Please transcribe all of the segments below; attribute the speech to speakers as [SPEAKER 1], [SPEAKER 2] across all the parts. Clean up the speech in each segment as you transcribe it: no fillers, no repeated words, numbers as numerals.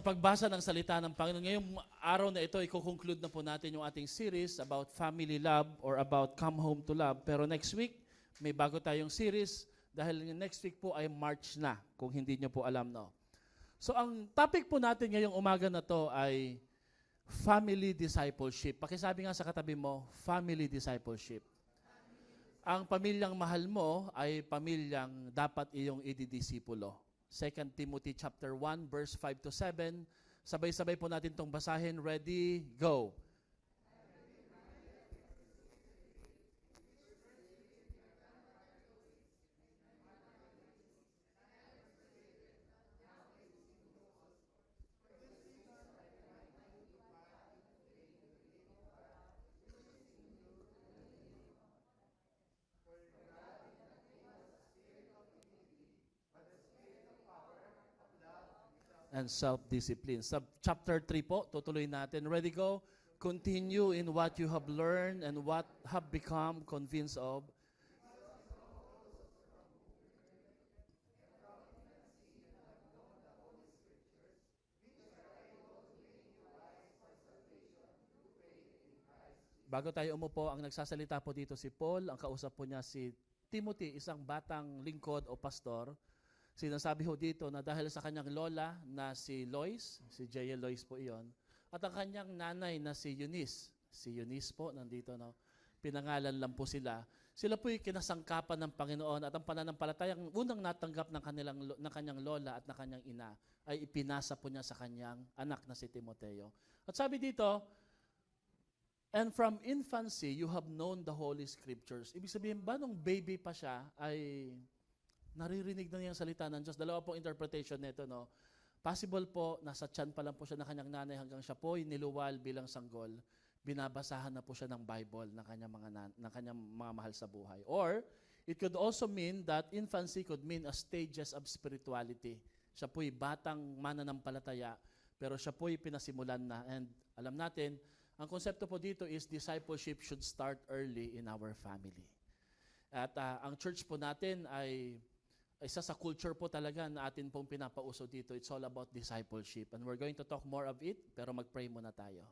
[SPEAKER 1] pagbasa ng salita ng Panginoon. Ngayong araw na ito, i-conclude na po natin yung ating series about family love or about come home to love. Pero next week, may bago tayong series dahil next week po ay March na, kung hindi nyo po alam, no? So ang topic po natin ngayong umaga na to ay family discipleship. Pakisabi nga sa katabi mo, family discipleship. Ang pamilyang mahal mo ay pamilyang dapat iyong ididisipulo. 2 Timothy chapter 1 verse 5 to 7. Sabay-sabay po natin itong basahin. Ready? Go. And self-discipline. Chapter 3 po, tutuloy natin. Ready, go? Continue in what you have learned and what have become convinced of. Bago tayo umupo, ang nagsasalita po dito si Paul, ang kausap po niya si Timothy, isang batang lingkod o pastor. Sinasabi ho dito na dahil sa kanyang lola na si Lois, si J.L. Lois po iyon, at ang kanyang nanay na si Eunice po nandito, no? Pinangalan lang po sila. Sila po'y kinasangkapan ng Panginoon at ang pananampalatayang unang natanggap ng kanyang lola at ng kanyang ina ay ipinasa po niya sa kanyang anak na si Timoteo. At sabi dito, and from infancy you have known the Holy Scriptures. Ibig sabihin ba nung baby pa siya ay naririnig na niya ang salita ng Diyos? Dalawa pong interpretation nito, no? Possible po, nasa tiyan pa lang po siya ng kanyang nanay hanggang siya po niluwal bilang sanggol. Binabasahan na po siya ng Bible ng kanyang mga mahal sa buhay. Or, it could also mean that infancy could mean a stages of spirituality. Siya po'y batang mananampalataya, pero siya po'y pinasimulan na. And alam natin, ang konsepto po dito is discipleship should start early in our family. At ang church po natin ay isa sa culture po talaga na atin pong pinapauso dito. It's all about discipleship. And we're going to talk more of it, pero mag-pray muna tayo.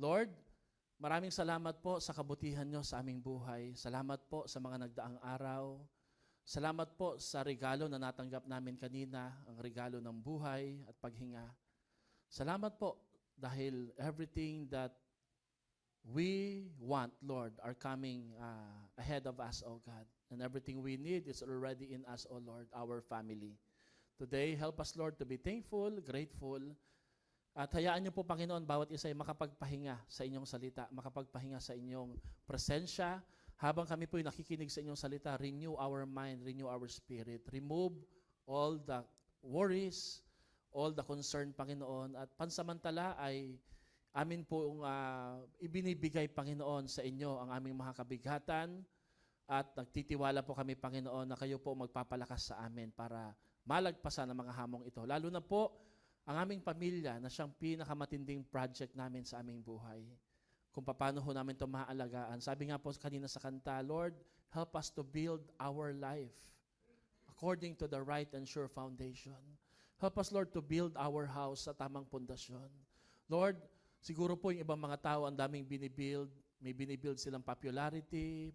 [SPEAKER 1] Lord, maraming salamat po sa kabutihan nyo sa aming buhay. Salamat po sa mga nagdaang araw. Salamat po sa regalo na natanggap namin kanina, ang regalo ng buhay at paghinga. Salamat po dahil everything that we want, Lord, are coming ahead of us, O God. And everything we need is already in us, O Lord, our family. Today, help us, Lord, to be thankful, grateful. At hayaan niyo po, Panginoon, bawat isa ay makapagpahinga sa inyong salita, makapagpahinga sa inyong presensya. Habang kami po ay nakikinig sa inyong salita, renew our mind, renew our spirit. Remove all the worries, all the concern, Panginoon. At pansamantala ay amin pong ibinibigay, Panginoon, sa inyo ang aming mga kabigatan at nagtitiwala po kami, Panginoon, na kayo po magpapalakas sa amin para malagpasan ang mga hamong ito. Lalo na po ang aming pamilya na siyang pinakamatinding project namin sa aming buhay. Kung paano ho namin ito maaalagaan. Sabi nga po kanina sa kanta, Lord, help us to build our life according to the right and sure foundation. Help us, Lord, to build our house sa tamang pundasyon. Lord, siguro po yung ibang mga tao ang daming binibuild. May binibuild silang popularity,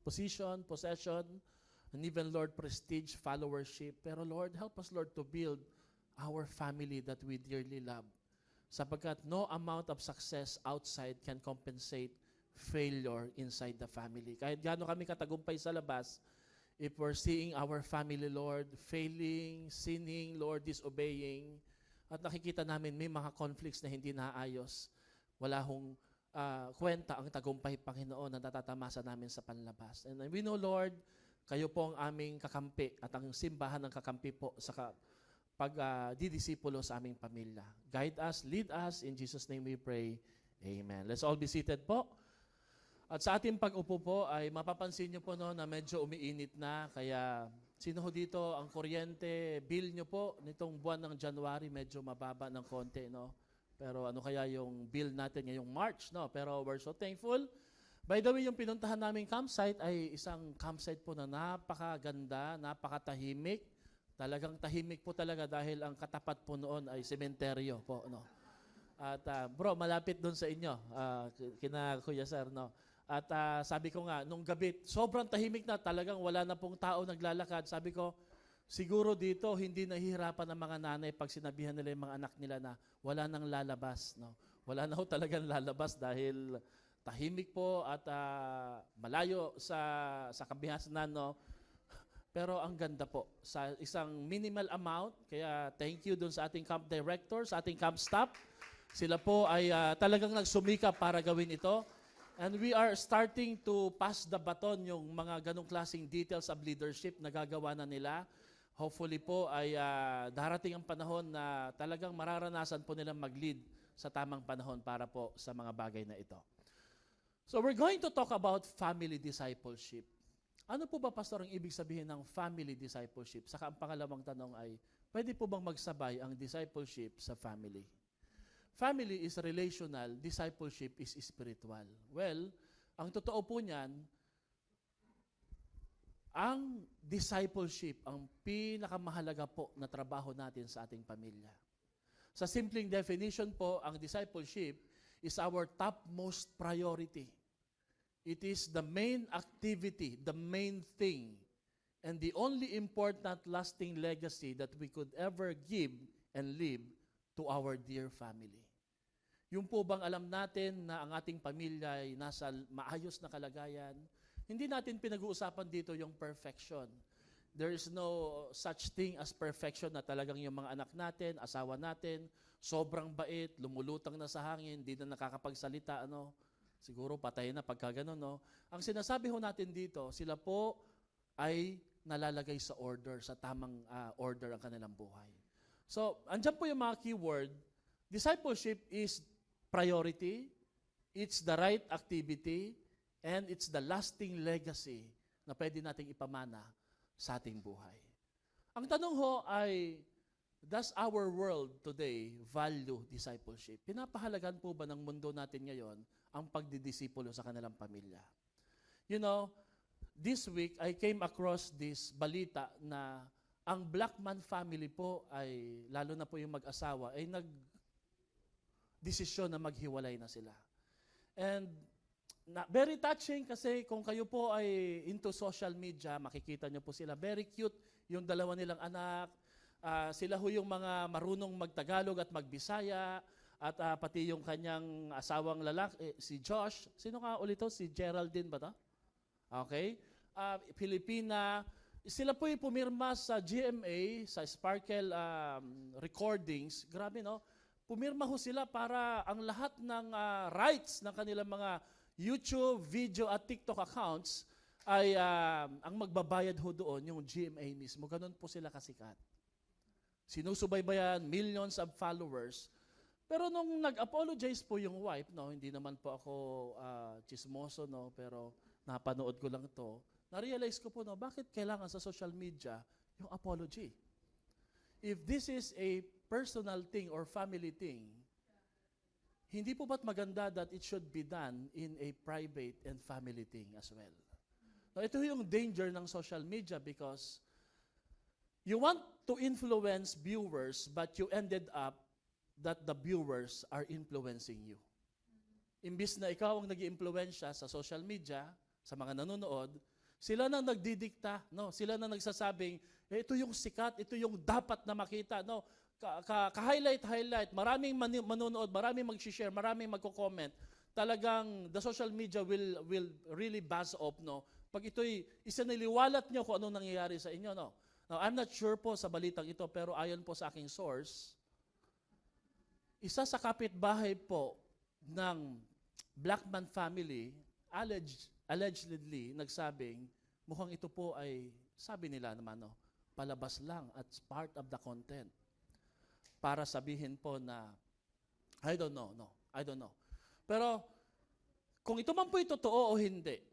[SPEAKER 1] position, possession, and even, Lord, prestige, followership. Pero, Lord, help us, Lord, to build our family that we dearly love. Sapagkat no amount of success outside can compensate failure inside the family. Kahit gaano kami katagumpay sa labas, if we're seeing our family, Lord, failing, sinning, Lord, disobeying, at nakikita namin may mga conflicts na hindi naayos, wala hong kwenta ang tagumpay, Panginoon, na natatamasa namin sa panlabas. And we know, Lord, kayo po ang aming kakampi at ang simbahan ng kakampi po sa pagdidisipulo sa aming pamilya. Guide us, lead us. In Jesus' name we pray. Amen. Let's all be seated po. At sa ating pag-upo po ay mapapansin nyo po, no, na medyo umiinit na. Kaya sino ho dito ang kuryente, bill nyo po nitong buwan ng January medyo mababa ng konti, no? Pero ano kaya yung bill natin ngayong March, no? Pero we're so thankful. By the way, yung pinuntahan naming campsite ay isang campsite po na napakaganda, napakatahimik. Talagang tahimik po talaga dahil ang katapat po noon ay sementeryo po, no. At bro, malapit doon sa inyo, kina Kuya Sir, no. At sabi ko nga, nung gabi, sobrang tahimik na, talagang wala na pong tao naglalakad. Sabi ko, siguro dito hindi nahihirapan ng mga nanay pag sinabihan nila yung mga anak nila na wala nang lalabas, no. Wala na ho talagang lalabas dahil tahimik po at malayo sa kabihasanan, no. Pero ang ganda po, sa isang minimal amount, kaya thank you dun sa ating camp director, sa ating camp staff. Sila po ay talagang nagsumikap para gawin ito. And we are starting to pass the baton, yung mga ganong klaseng details of leadership na gagawa na nila. Hopefully po ay darating ang panahon na talagang mararanasan po nilang mag-lead sa tamang panahon para po sa mga bagay na ito. So we're going to talk about family discipleship. Ano po ba, Pastor, ang ibig sabihin ng family discipleship? Saka ang pangalawang tanong ay, pwede po bang magsabay ang discipleship sa family? Family is relational, discipleship is spiritual. Well, ang totoo po niyan, ang discipleship, ang pinakamahalaga po na trabaho natin sa ating pamilya. Sa simpleng definition po, ang discipleship is our topmost priority. It is the main activity, the main thing, and the only important lasting legacy that we could ever give and leave to our dear family. Yung po bang alam natin na ang ating pamilya ay nasa maayos na kalagayan? Hindi natin pinag-uusapan dito yung perfection. There is no such thing as perfection na talagang yung mga anak natin, asawa natin, sobrang bait, lumulutang na sa hangin, hindi na nakakapagsalita, ano? Siguro patay na pagka ganun, no? Ang sinasabi ho natin dito, sila po ay nalalagay sa order, sa tamang order ang kanilang buhay. So, andyan po yung mga keyword. Discipleship is priority, it's the right activity, and it's the lasting legacy na pwede nating ipamana sa ating buhay. Ang tanong ho ay, does our world today value discipleship? Pinapahalagan po ba ng mundo natin ngayon ang pagdidisipulo sa kanilang pamilya? You know, this week I came across this balita na ang Blackman family po ay, lalo na po yung mag-asawa, ay nag-desisyon na maghiwalay na sila. And very touching kasi kung kayo po ay into social media, makikita nyo po sila. Very cute yung dalawa nilang anak. Sila ho yung mga marunong magtagalog at magbisaya. At pati yung kanyang asawang lalaki, si Josh. Sino ka ulit to? Si Geraldine ba to? Okay. Pilipina. Sila po yung pumirma sa GMA, sa Sparkle Recordings. Grabe, no? Pumirma ho sila para ang lahat ng rights ng kanilang mga YouTube, video at TikTok accounts ay ang magbabayad ho doon yung GMA mismo. Ganun po sila kasikat. Sinusubaybayan, millions of followers. Pero nung nag-apologize po yung wife, no, hindi naman po ako chismoso, no, pero napanood ko lang to, na-realize ko po, no, bakit kailangan sa social media yung apology? If this is a personal thing or family thing, hindi po ba't maganda that it should be done in a private and family thing as well? Now, ito yung danger ng social media because you want to influence viewers but you ended up that the viewers are influencing you. Imbis na ikaw ang nag-iimpluwensya sa social media, sa mga nanonood, sila na nagdidikta, no? Sila na nagsasabing, ito yung sikat, ito yung dapat na makita, no? Ka-highlight, maraming manonood, maraming mag-share, maraming magko-comment. Talagang the social media will really buzz up, no? Pag ito'y isiniliwalat nyo kung anong nangyayari sa inyo, no? Now, I'm not sure po sa balitang ito, pero ayon po sa aking source, isa sa kapitbahay po ng Blackman family, allegedly, nagsabing, mukhang ito po ay, sabi nila naman, no, palabas lang at part of the content. Para sabihin po na, I don't know. Pero, kung ito man po ay totoo o hindi,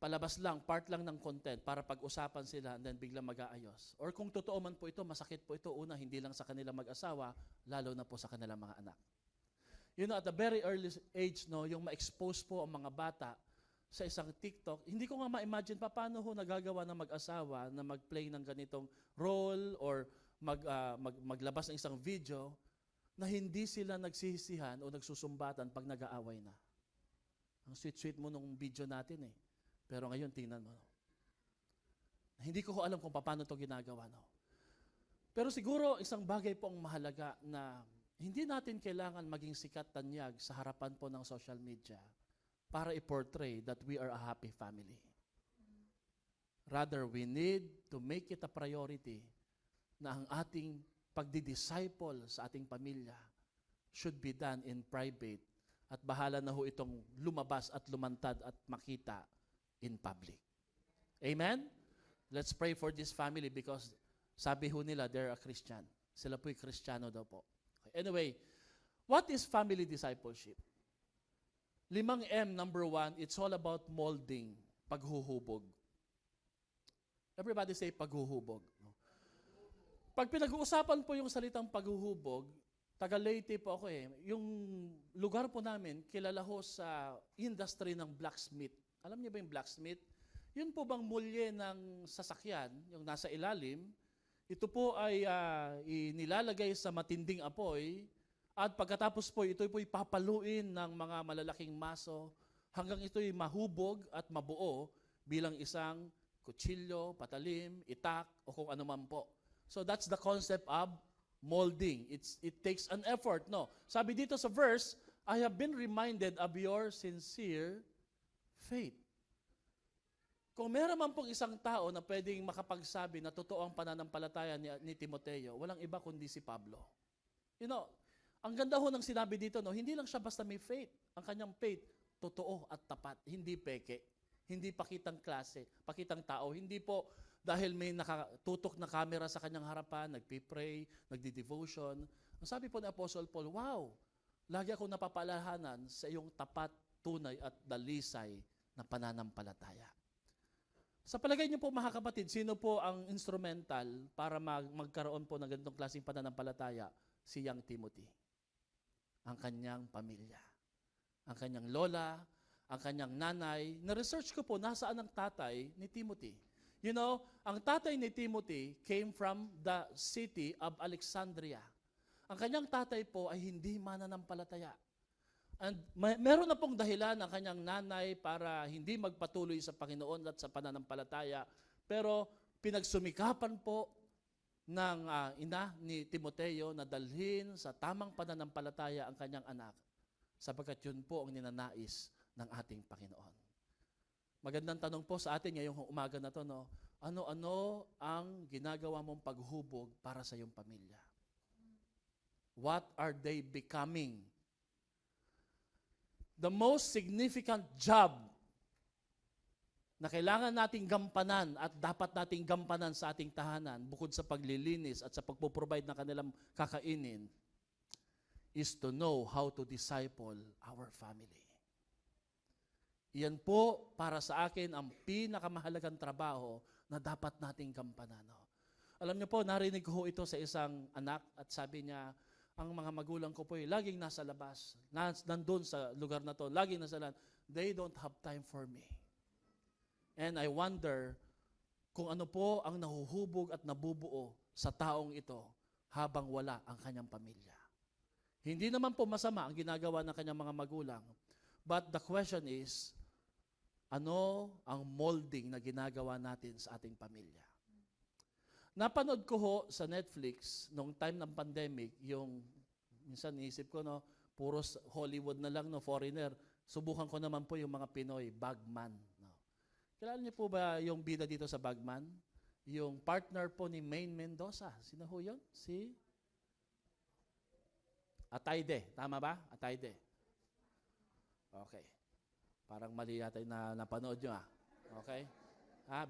[SPEAKER 1] palabas lang, part lang ng content para pag-usapan sila and then biglang mag-aayos. Or kung totoo man po ito, masakit po ito, una, hindi lang sa kanilang mag-asawa, lalo na po sa kanilang mga anak. You know, at a very early age, no, yung ma-expose po ang mga bata sa isang TikTok, hindi ko nga ma-imagine paano ho nagagawa ng mag-asawa na mag-play ng ganitong role or maglabas ng isang video na hindi sila nagsisisihan o nagsusumbatan pag nag-aaway na. Ang sweet-sweet mo nung video natin eh. Pero ngayon, tingnan mo. Hindi ko alam kung paano ito ginagawa. No? Pero siguro, isang bagay po ang mahalaga na hindi natin kailangan maging sikat tanyag sa harapan po ng social media para i-portray that we are a happy family. Rather, we need to make it a priority na ang ating pagdidisciple sa ating pamilya should be done in private at bahala na ho itong lumabas at lumantad at makita in public. Amen? Let's pray for this family because sabi ho nila, they're a Christian. Sila po'y Kristiyano daw po. Okay. Anyway, what is family discipleship? 5M, number 1, it's all about molding, paghuhubog. Everybody say paghuhubog. Pag pinag-uusapan po yung salitang paghuhubog, taga Leyte po ako eh. Yung lugar po namin, kilala ho sa industry ng blacksmith. Alam niyo ba yung blacksmith? Yun po bang mulye ng sasakyan, yung nasa ilalim, ito po ay inilalagay sa matinding apoy at pagkatapos po ito po'y papaluin ng mga malalaking maso hanggang ito'y mahubog at mabuo bilang isang kutsilyo, patalim, itak o kung ano man po. So that's the concept of molding. It takes an effort, no? Sabi dito sa verse, I have been reminded of your sincere faith. Kung meron man pong isang tao na pwedeng makapagsabi na totoo ang pananampalataya ni Timoteo, walang iba kundi si Pablo. You know, ang ganda ho ng sinabi dito, no, hindi lang siya basta may faith. Ang kanyang faith, totoo at tapat, hindi peke. Hindi pakitang klase, pakitang tao. Hindi po dahil may nakatutok na camera sa kanyang harapan, nagpipray, nagdi-devotion. Ang sabi po ni Apostle Paul, wow, lagi akong napapalahanan sa iyong tapat, tunay at dalisay na pananampalataya. Sa palagay niyo po mga kapatid, sino po ang instrumental para magkaroon po ng ganitong klaseng pananampalataya? Si Young Timothy. Ang kanyang pamilya. Ang kanyang lola, ang kanyang nanay. Na-research ko po, nasaan ang tatay ni Timothy. You know, ang tatay ni Timothy came from the city of Alexandria. Ang kanyang tatay po ay hindi mananampalataya. And meron na pong dahilan ang kanyang nanay para hindi magpatuloy sa Panginoon at sa pananampalataya. Pero pinagsumikapan po ng ina ni Timoteo na dalhin sa tamang pananampalataya ang kanyang anak sapagkat yun po ang ninanais ng ating Panginoon. Magandang tanong po sa atin ngayong umaga na to, no? Ano-ano ang ginagawa mong paghubog para sa iyong pamilya? What are they becoming? The most significant job na kailangan nating gampanan at dapat nating gampanan sa ating tahanan, bukod sa paglilinis at sa pagpo-provide ng kanilang kakainin, is to know how to disciple our family. Iyan po para sa akin ang pinakamahalagang trabaho na dapat nating gampanan. Alam niyo po, narinig ko ito sa isang anak at sabi niya, ang mga magulang ko po ay laging nasa labas, nandun sa lugar na to, laging nasa labas. They don't have time for me. And I wonder kung ano po ang nahuhubog at nabubuo sa taong ito habang wala ang kanyang pamilya. Hindi naman po masama ang ginagawa ng kanyang mga magulang. But the question is, ano ang molding na ginagawa natin sa ating pamilya? Napanood ko ho sa Netflix nung time ng pandemic, yung minsan niisip ko, no, puro Hollywood na lang, no, foreigner. Subukan ko naman po yung mga Pinoy, Bagman. Kilala niyo po ba yung bida dito sa Bagman? Yung partner po ni Maine Mendoza. Sino ho yun? Si Atayde. Tama ba? Atayde. Okay. Parang mali yata yung napanood nyo. Okay?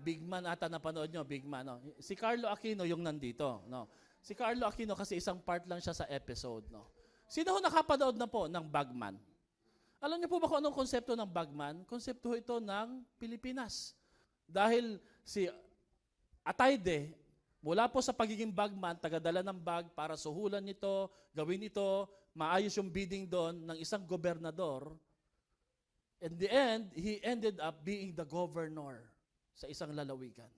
[SPEAKER 1] Big Man ata napanood nyo. Big Man. No? Si Carlo Aquino yung nandito. No? Si Carlo Aquino kasi isang part lang siya sa episode. No? Sino ho nakapanood na po ng Bagman? Alam niyo po ba kung anong konsepto ng Bagman? Konsepto ito ng Pilipinas. Dahil si Atayde, mula po sa pagiging bagman, tagadala ng bag para suhulan nito, gawin ito, maayos yung bidding doon ng isang gobernador, In the end, he ended up being the governor sa isang lalawigan.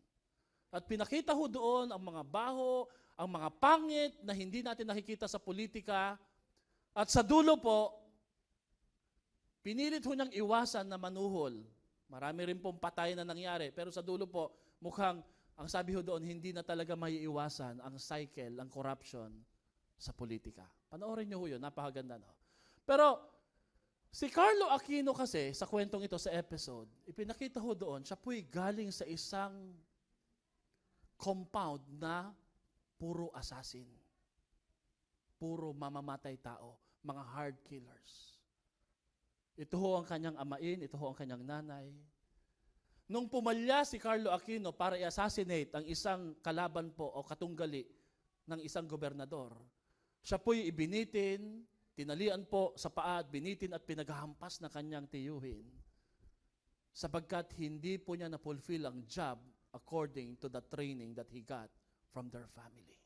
[SPEAKER 1] At pinakita ho doon ang mga baho, ang mga pangit na hindi natin nakikita sa politika. At sa dulo po, pinilit ho niyang iwasan na manuhol. Marami rin pong patay na nangyari. Pero sa dulo po, mukhang, ang sabi ho doon, hindi na talaga maiiwasan ang cycle, ang corruption sa politika. Panoorin niyo ho yun, napakaganda, no? Pero, si Carlo Aquino kasi, sa kwentong ito, sa episode, ipinakita ho doon, siya po'y galing sa isang compound na puro assassin. Puro mamamatay tao, mga hard killers. Ito ho ang kanyang amain, ito ho ang kanyang nanay. Nung pumalya si Carlo Aquino para i-assassinate ang isang kalaban po o katunggali ng isang gobernador, siya po'y ibinitin, tinalian po sa paa at binitin at pinaghahampas na kanyang tiyuhin sapagkat hindi po niya na-fulfill ang job according to the training that he got from their family.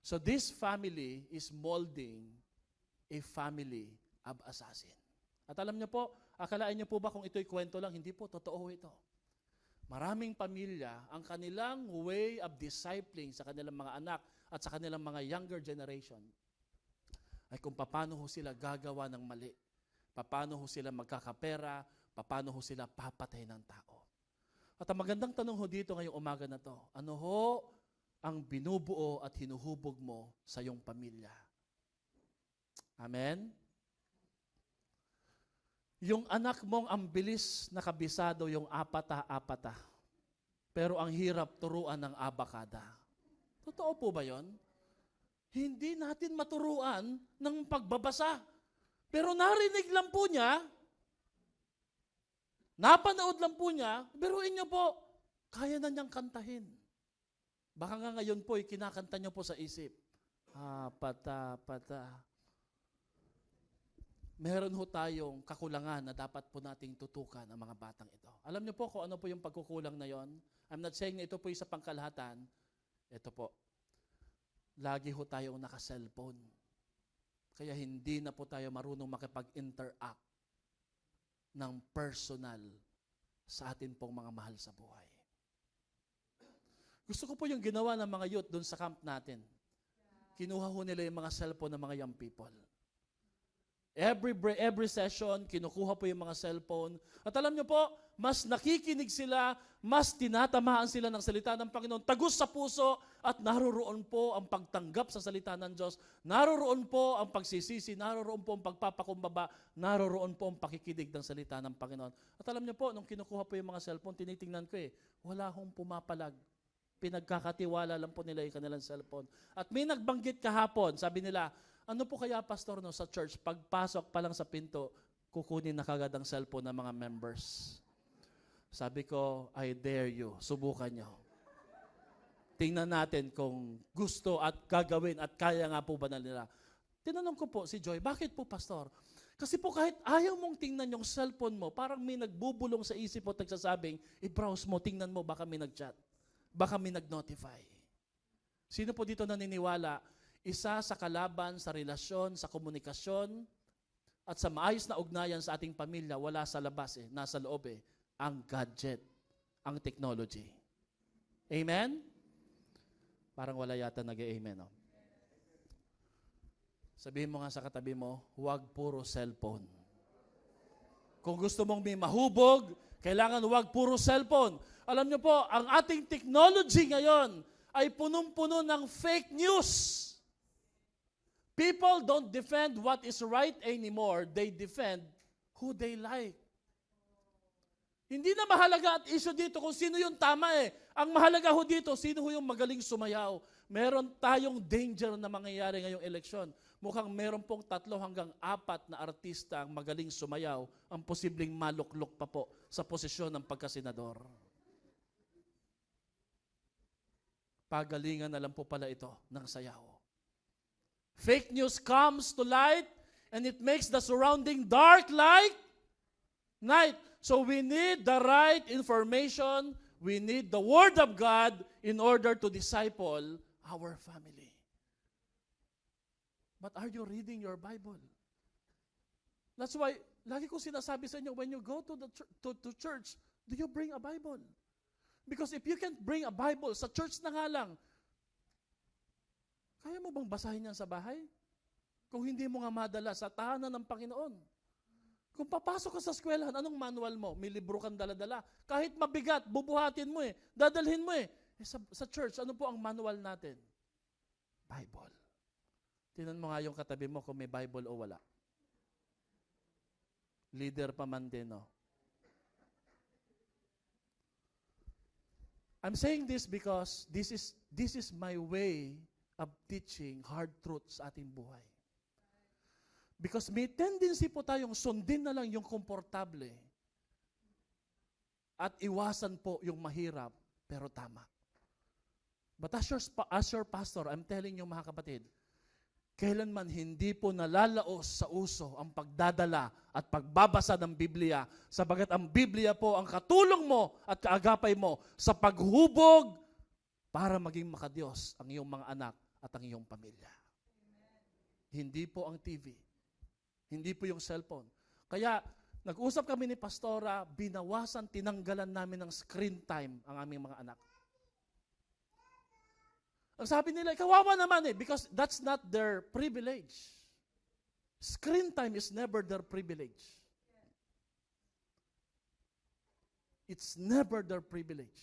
[SPEAKER 1] So this family is molding a family of assassin. At alam niyo po, akalain niyo po ba kung ito'y kwento lang? Hindi po, totoo ito. Maraming pamilya, ang kanilang way of discipling sa kanilang mga anak at sa kanilang mga younger generation ay kung paano ho sila gagawa ng mali, paano ho sila magkakapera, paano ho sila papatay ng tao. At ang magandang tanong ho dito ngayong umaga na to, ano ho ang binubuo at hinuhubog mo sa iyong pamilya? Amen? Yung anak mong ang bilis na kabisado yung apata-apata, pero ang hirap turuan ng abakada. Totoo po ba yon? Hindi natin maturuan ng pagbabasa. Pero narinig lang po niya, napanood lang po niya, biruin niyo po, kaya na niyang kantahin. Baka nga ngayon po, kinakanta niyo po sa isip. Pata. Meron ho tayong kakulangan na dapat po nating tutukan ang mga batang ito. Alam niyo po kung ano po yung pagkukulang na yon? I'm not saying na ito po yung sa pangkalahatan. Ito po. Lagi ho tayong naka-cellphone. Kaya hindi na po tayo marunong makipag-interact ng personal sa atin pong mga mahal sa buhay. Gusto ko po yung ginawa ng mga youth doon sa camp natin. Kinuha ho nila yung mga cellphone ng mga young people. Every session, kinukuha po yung mga cellphone. At alam niyo po, mas nakikinig sila, mas tinatamaan sila ng salita ng Panginoon, tagus sa puso, at naroroon po ang pagtanggap sa salita ng Diyos, naroroon po ang pagsisisi, naroroon po ang pagpapakumbaba, naroroon po ang pakikinig ng salita ng Panginoon. At alam niyo po, nung kinukuha po yung mga cellphone, tinitingnan ko wala hong pumapalag. Pinagkakatiwala lang po nila yung kanilang cellphone. At may nagbanggit kahapon, sabi nila, ano po kaya, Pastor, no, sa church, pagpasok pa lang sa pinto, kukunin na kagad ang cellphone ng mga members. Sabi ko, I dare you, subukan nyo. Tingnan natin kung gusto at gagawin at kaya nga po ba na nila. Tinanong ko po si Joy, bakit po, Pastor? Kasi po kahit ayaw mong tingnan yung cellphone mo, parang may nagbubulong sa isip mo, nagsasabing, i-browse mo, tingnan mo, baka may nag-chat, baka may nag-notify. Sino po dito naniniwala? Isa sa kalaban, sa relasyon, sa komunikasyon, at sa maayos na ugnayan sa ating pamilya, wala sa labas nasa loob ang gadget, ang technology. Amen? Parang wala yata nag-amen. No? Sabihin mo nga sa katabi mo, huwag puro cellphone. Kung gusto mong may mahubog, kailangan huwag puro cellphone. Alam niyo po, ang ating technology ngayon ay punong-puno ng fake news. People don't defend what is right anymore. They defend who they like. Hindi na mahalaga at issue dito kung sino yung tama Ang mahalaga ho dito, sino ho yung magaling sumayaw. Meron tayong danger na mangyayari ngayong eleksyon. Mukhang meron pong 3 hanggang 4 na artista ang magaling sumayaw, ang posibleng maluklok pa po sa posisyon ng pagkasenador. Pagalingan na lang po pala ito ng sayaw. Fake news comes to light and it makes the surrounding dark like night. So we need the right information. We need the Word of God in order to disciple our family. But are you reading your Bible? That's why, lagi ko sinasabi sa inyo, when you go to the to church, do you bring a Bible? Because if you can't bring a Bible, sa church na nga lang, kaya mo bang basahin yan sa bahay? Kung hindi mo nga madala sa tahanan ng Panginoon. Kung papasok ka sa eskwelahan, anong manual mo? May libro kang dala-dala. Kahit mabigat, bubuhatin mo eh. Dadalhin mo eh. Sa church, ano po ang manual natin? Bible. Tingnan mo nga yung katabi mo kung may Bible o wala. Leader pa man din, no? I'm saying this because this is my way of teaching hard truths sa ating buhay. Because may tendency po tayong sundin na lang yung komportable at iwasan po yung mahirap pero tama. But as your pastor, I'm telling you mga kapatid, kailanman hindi po nalalaos sa uso ang pagdadala at pagbabasa ng Biblia sapagat ang Biblia po ang katulong mo at kaagapay mo sa paghubog para maging makadiyos ang iyong mga anak at ang iyong pamilya. Hindi po ang TV. Hindi po yung cellphone. Kaya, nag-usap kami ni Pastora, binawasan, tinanggalan namin ng screen time ang aming mga anak. Ang sabi nila, kawawa naman because that's not their privilege. Screen time is never their privilege. It's never their privilege.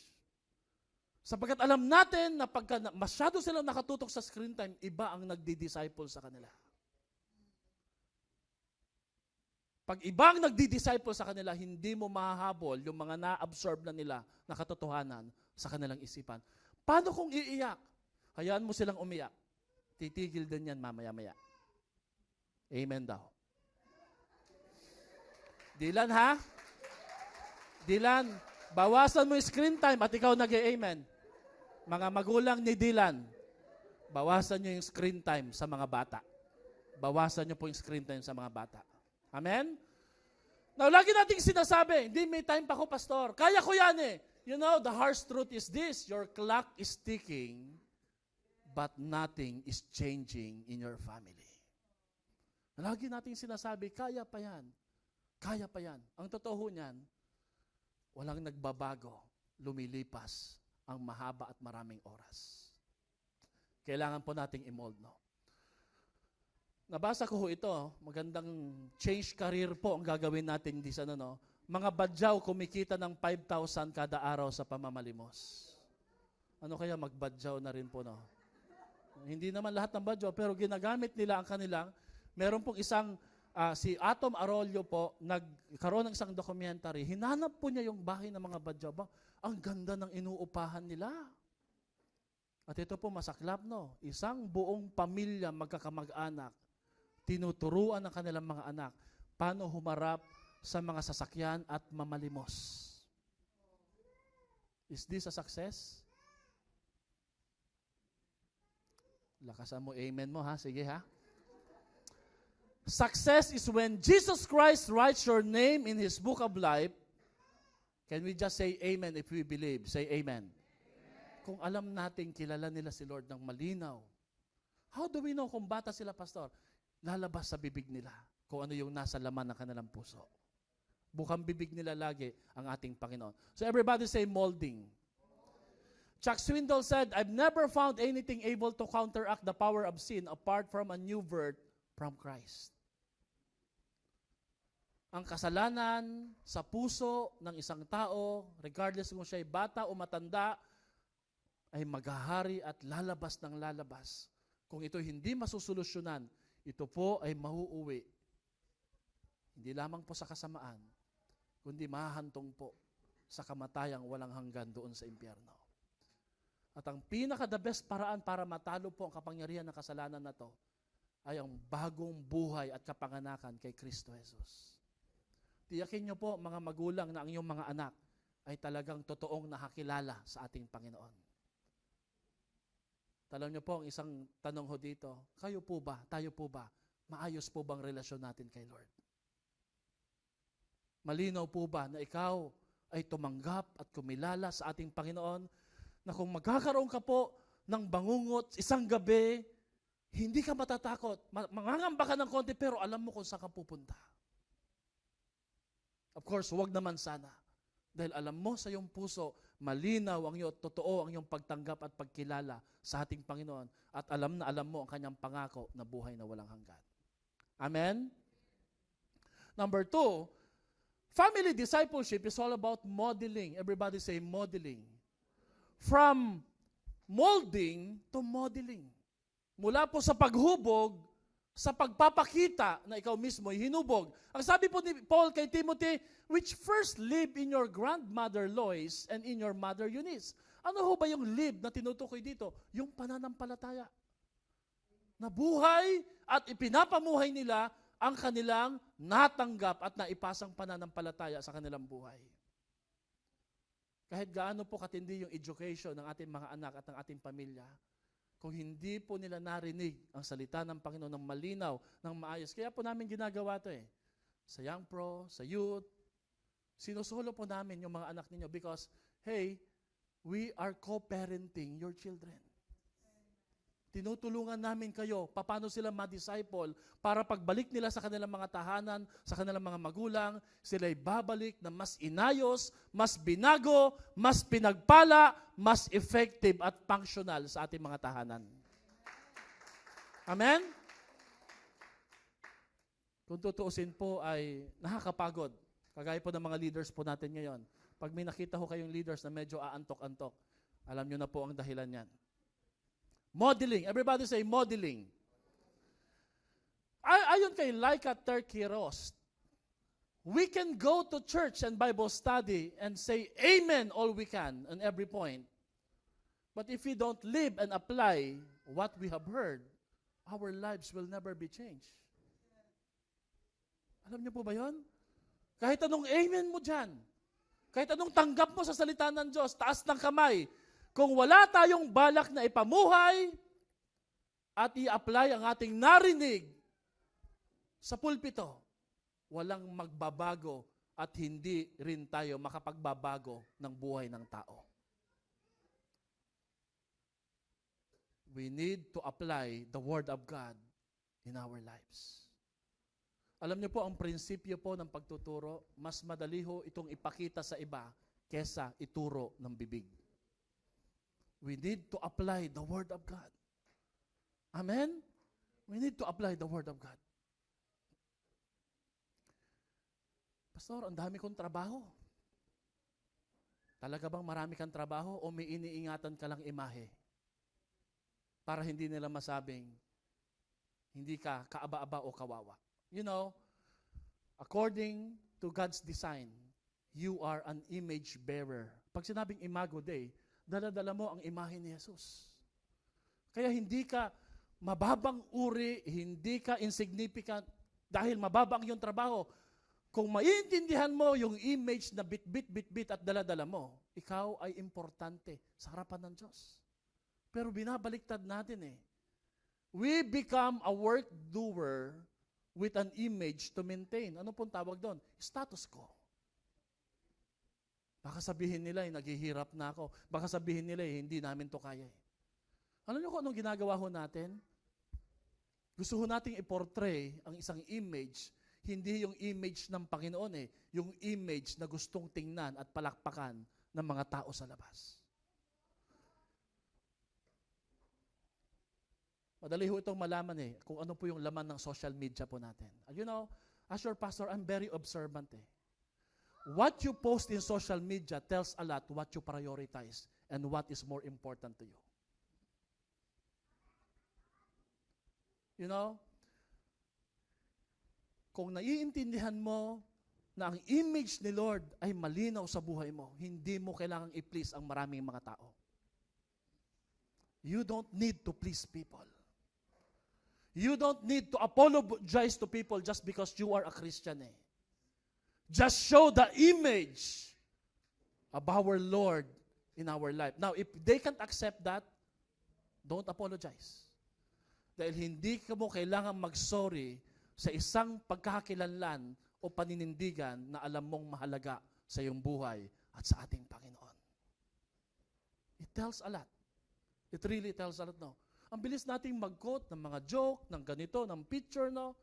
[SPEAKER 1] Sapagkat alam natin na pagka masyado silang nakatutok sa screen time, iba ang nagdi-disciple sa kanila. Pag ibang nagdi-disciple sa kanila, hindi mo mahahabol yung mga na-absorb na nila na katotohanan sa kanilang isipan. Paano kung iiyak? Hayaan mo silang umiyak. Titigil din yan mamaya-maya. Amen daw. Dylan ha? Dylan, bawasan mo yung screen time at ikaw nag-amen. Mga magulang ni Dylan, bawasan nyo yung screen time sa mga bata. Bawasan nyo po yung screen time sa mga bata. Amen? Now, lagi nating sinasabi, hindi may time pa ko, Pastor. Kaya ko yan eh. You know, the harsh truth is this, your clock is ticking, but nothing is changing in your family. Lagi nating sinasabi, kaya pa yan. Kaya pa yan. Ang totoo niyan, walang nagbabago, lumilipas ang mahaba at maraming oras. Kailangan po nating i-mold, no? Nabasa ko ito, magandang change career po ang gagawin natin di sa no. Mga badyaw kumikita ng 5,000 kada araw sa pamamalimos. Ano kaya magbadyaw na rin po, no? Hindi naman lahat ng badyaw, pero ginagamit nila ang kanilang. Meron pong isang, si Atom Arroyo po, nagkaroon ng isang documentary. Hinanap po niya yung bahay ng mga badyaw. Ang ganda ng inuupahan nila. At ito po masaklap, no? Isang buong pamilya magkakamag-anak, tinuturuan ng kanilang mga anak paano humarap sa mga sasakyan at mamalimos. Is this a success? Lakasan mo, amen mo ha. Sige ha. Success is when Jesus Christ writes your name in His book of life. Can we just say amen if we believe? Say amen. Kung alam natin, kilala nila si Lord ng malinaw. How do we know kung bata sila, Pastor? Lalabas sa bibig nila kung ano yung nasa laman ng kanilang puso. Bukang bibig nila lagi ang ating Panginoon. So everybody say molding. Chuck Swindoll said, I've never found anything able to counteract the power of sin apart from a new birth from Christ. Ang kasalanan sa puso ng isang tao, regardless kung siya ay bata o matanda, ay maghahari at lalabas ng lalabas. Kung ito hindi masusolusyonan, ito po ay mauuwi. Hindi lamang po sa kasamaan, kundi mahahantong po sa kamatayang walang hanggan doon sa impyerno. At ang pinaka-the best paraan para matalo po ang kapangyarihan ng kasalanan na to ay ang bagong buhay at kapanganakan kay Kristo Jesus. Tiyakin niyo po mga magulang na ang iyong mga anak ay talagang totoong nakakilala sa ating Panginoon. Talon niyo po ang isang tanong ho dito, kayo po ba, tayo po ba, maayos po bang relasyon natin kay Lord? Malinaw po ba na ikaw ay tumanggap at kumilala sa ating Panginoon na kung magkakaroon ka po ng bangungot isang gabi, hindi ka matatakot. Mangangamba ka ng konti pero alam mo kung saan ka pupunta. Of course, huwag naman sana. Dahil alam mo sa iyong puso, malinaw ang iyong totoo ang iyong pagtanggap at pagkilala sa ating Panginoon. At alam na alam mo ang kanyang pangako na buhay na walang hanggan. Amen? Number 2, family discipleship is all about modeling. Everybody say modeling. From molding to modeling. Mula po sa paghubog, sa pagpapakita na ikaw mismo ay hinubog. Ang sabi po ni Paul kay Timothy, which first live in your grandmother Lois and in your mother Eunice. Ano ho ba yung live na tinutukoy dito? Yung pananampalataya. Nabuhay at ipinapamuhay nila ang kanilang natanggap at naipasang pananampalataya sa kanilang buhay. Kahit gaano po katindi yung education ng ating mga anak at ng ating pamilya, kung hindi po nila narinig ang salita ng Panginoon ng malinaw, ng maayos. Kaya po namin ginagawa ito Sa Young Pro, sa youth, sinusulo po namin yung mga anak ninyo because, hey, we are co-parenting your children. Tinutulungan namin kayo paano sila ma-disciple para pagbalik nila sa kanilang mga tahanan, sa kanilang mga magulang, sila'y babalik na mas inayos, mas binago, mas pinagpala, mas effective at functional sa ating mga tahanan. Amen? Kung tutuusin po ay nakakapagod. Kagaya po ng mga leaders po natin ngayon. Pag may nakita ho kayong leaders na medyo aantok-antok, alam nyo na po ang dahilan yan. Modeling. Everybody say modeling. Ayon kay Laika Terkiros, we can go to church and Bible study and say amen all we can on every point. But if we don't live and apply what we have heard, our lives will never be changed. Alam niyo po ba yun? Kahit anong amen mo dyan, kahit anong tanggap mo sa salita ng Diyos, taas ng kamay, kung wala tayong balak na ipamuhay at i-apply ang ating narinig sa pulpito, walang magbabago at hindi rin tayo makapagbabago ng buhay ng tao. We need to apply the Word of God in our lives. Alam niyo po, ang prinsipyo po ng pagtuturo, mas madali ho itong ipakita sa iba kesa ituro ng bibig. We need to apply the Word of God. Amen? We need to apply the Word of God. Pastor, ang dami kong trabaho. Talaga bang marami kang trabaho o may iniingatan ka lang imahe? Para hindi nila masabing, hindi ka kaaba-aba o kawawa. You know, according to God's design, you are an image bearer. Pag sinabing Imago Dei, dala-dala mo ang imahe ni Jesus. Kaya hindi ka mababang uri, hindi ka insignificant dahil mababa ang iyong trabaho. Kung maiintindihan mo yung image na bit-bit at dala-dala mo, ikaw ay importante sa harapan ng Diyos. Pero binabaliktad natin We become a work doer with an image to maintain. Ano pong tawag doon? Status quo. Baka sabihin nila, naghihirap na ako. Baka sabihin nila, hindi namin to kaya. Alam niyo kung anong ginagawa ho natin? Gusto ho nating i-portray ang isang image, hindi yung image ng Panginoon yung image na gustong tingnan at palakpakan ng mga tao sa labas. Madali ho itong malaman kung ano po yung laman ng social media po natin. You know, as your pastor, I'm very observant What you post in social media tells a lot what you prioritize and what is more important to you. You know, kung naiintindihan mo na ang image ni Lord ay malinaw sa buhay mo, hindi mo kailangang i-please ang maraming mga tao. You don't need to please people. You don't need to apologize to people just because you are a Christian Just show the image of our Lord in our life. Now, if they can't accept that, don't apologize. Dahil hindi mo kailangan mag-sorry sa isang pagkakakilanlan o paninindigan na alam mong mahalaga sa iyong buhay at sa ating Panginoon. It tells a lot. It really tells a lot, no? Ang bilis nating mag-quote ng mga joke, ng ganito, ng picture, no?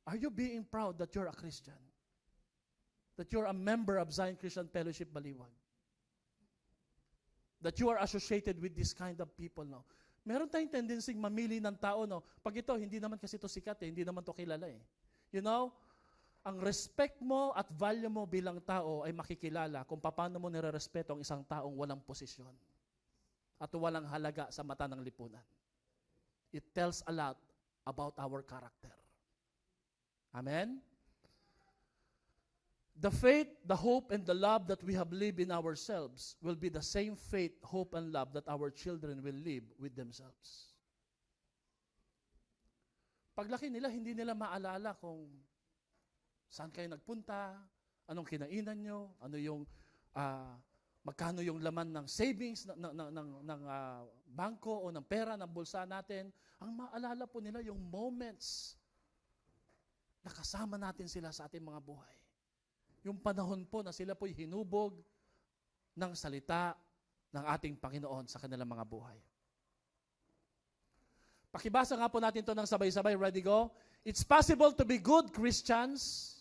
[SPEAKER 1] Are you being proud that you're a Christian? That you're a member of Zion Christian Fellowship Baliwag? That you are associated with this kind of people, no? Meron tayong tendency mamili ng tao, no? Pag ito, hindi naman kasi ito sikat, hindi naman ito kilala, eh. You know, ang respect mo at value mo bilang tao ay makikilala kung paano mo nire-respeto ang isang taong walang posisyon at walang halaga sa mata ng lipunan. It tells a lot about our character. Amen? The faith, the hope, and the love that we have lived in ourselves will be the same faith, hope, and love that our children will live with themselves. Paglaki nila, hindi nila maalala kung saan kayo nagpunta, anong kinainan nyo, ano yung, magkano yung laman ng savings ng bangko o ng pera, ng bulsa natin. Ang maalala po nila yung moments na kasama natin sila sa ating mga buhay. Yung panahon po na sila po'y hinubog ng salita ng ating Panginoon sa kanilang mga buhay. Pakibasa nga po natin ito ng sabay-sabay. Ready, go? It's possible to be good Christians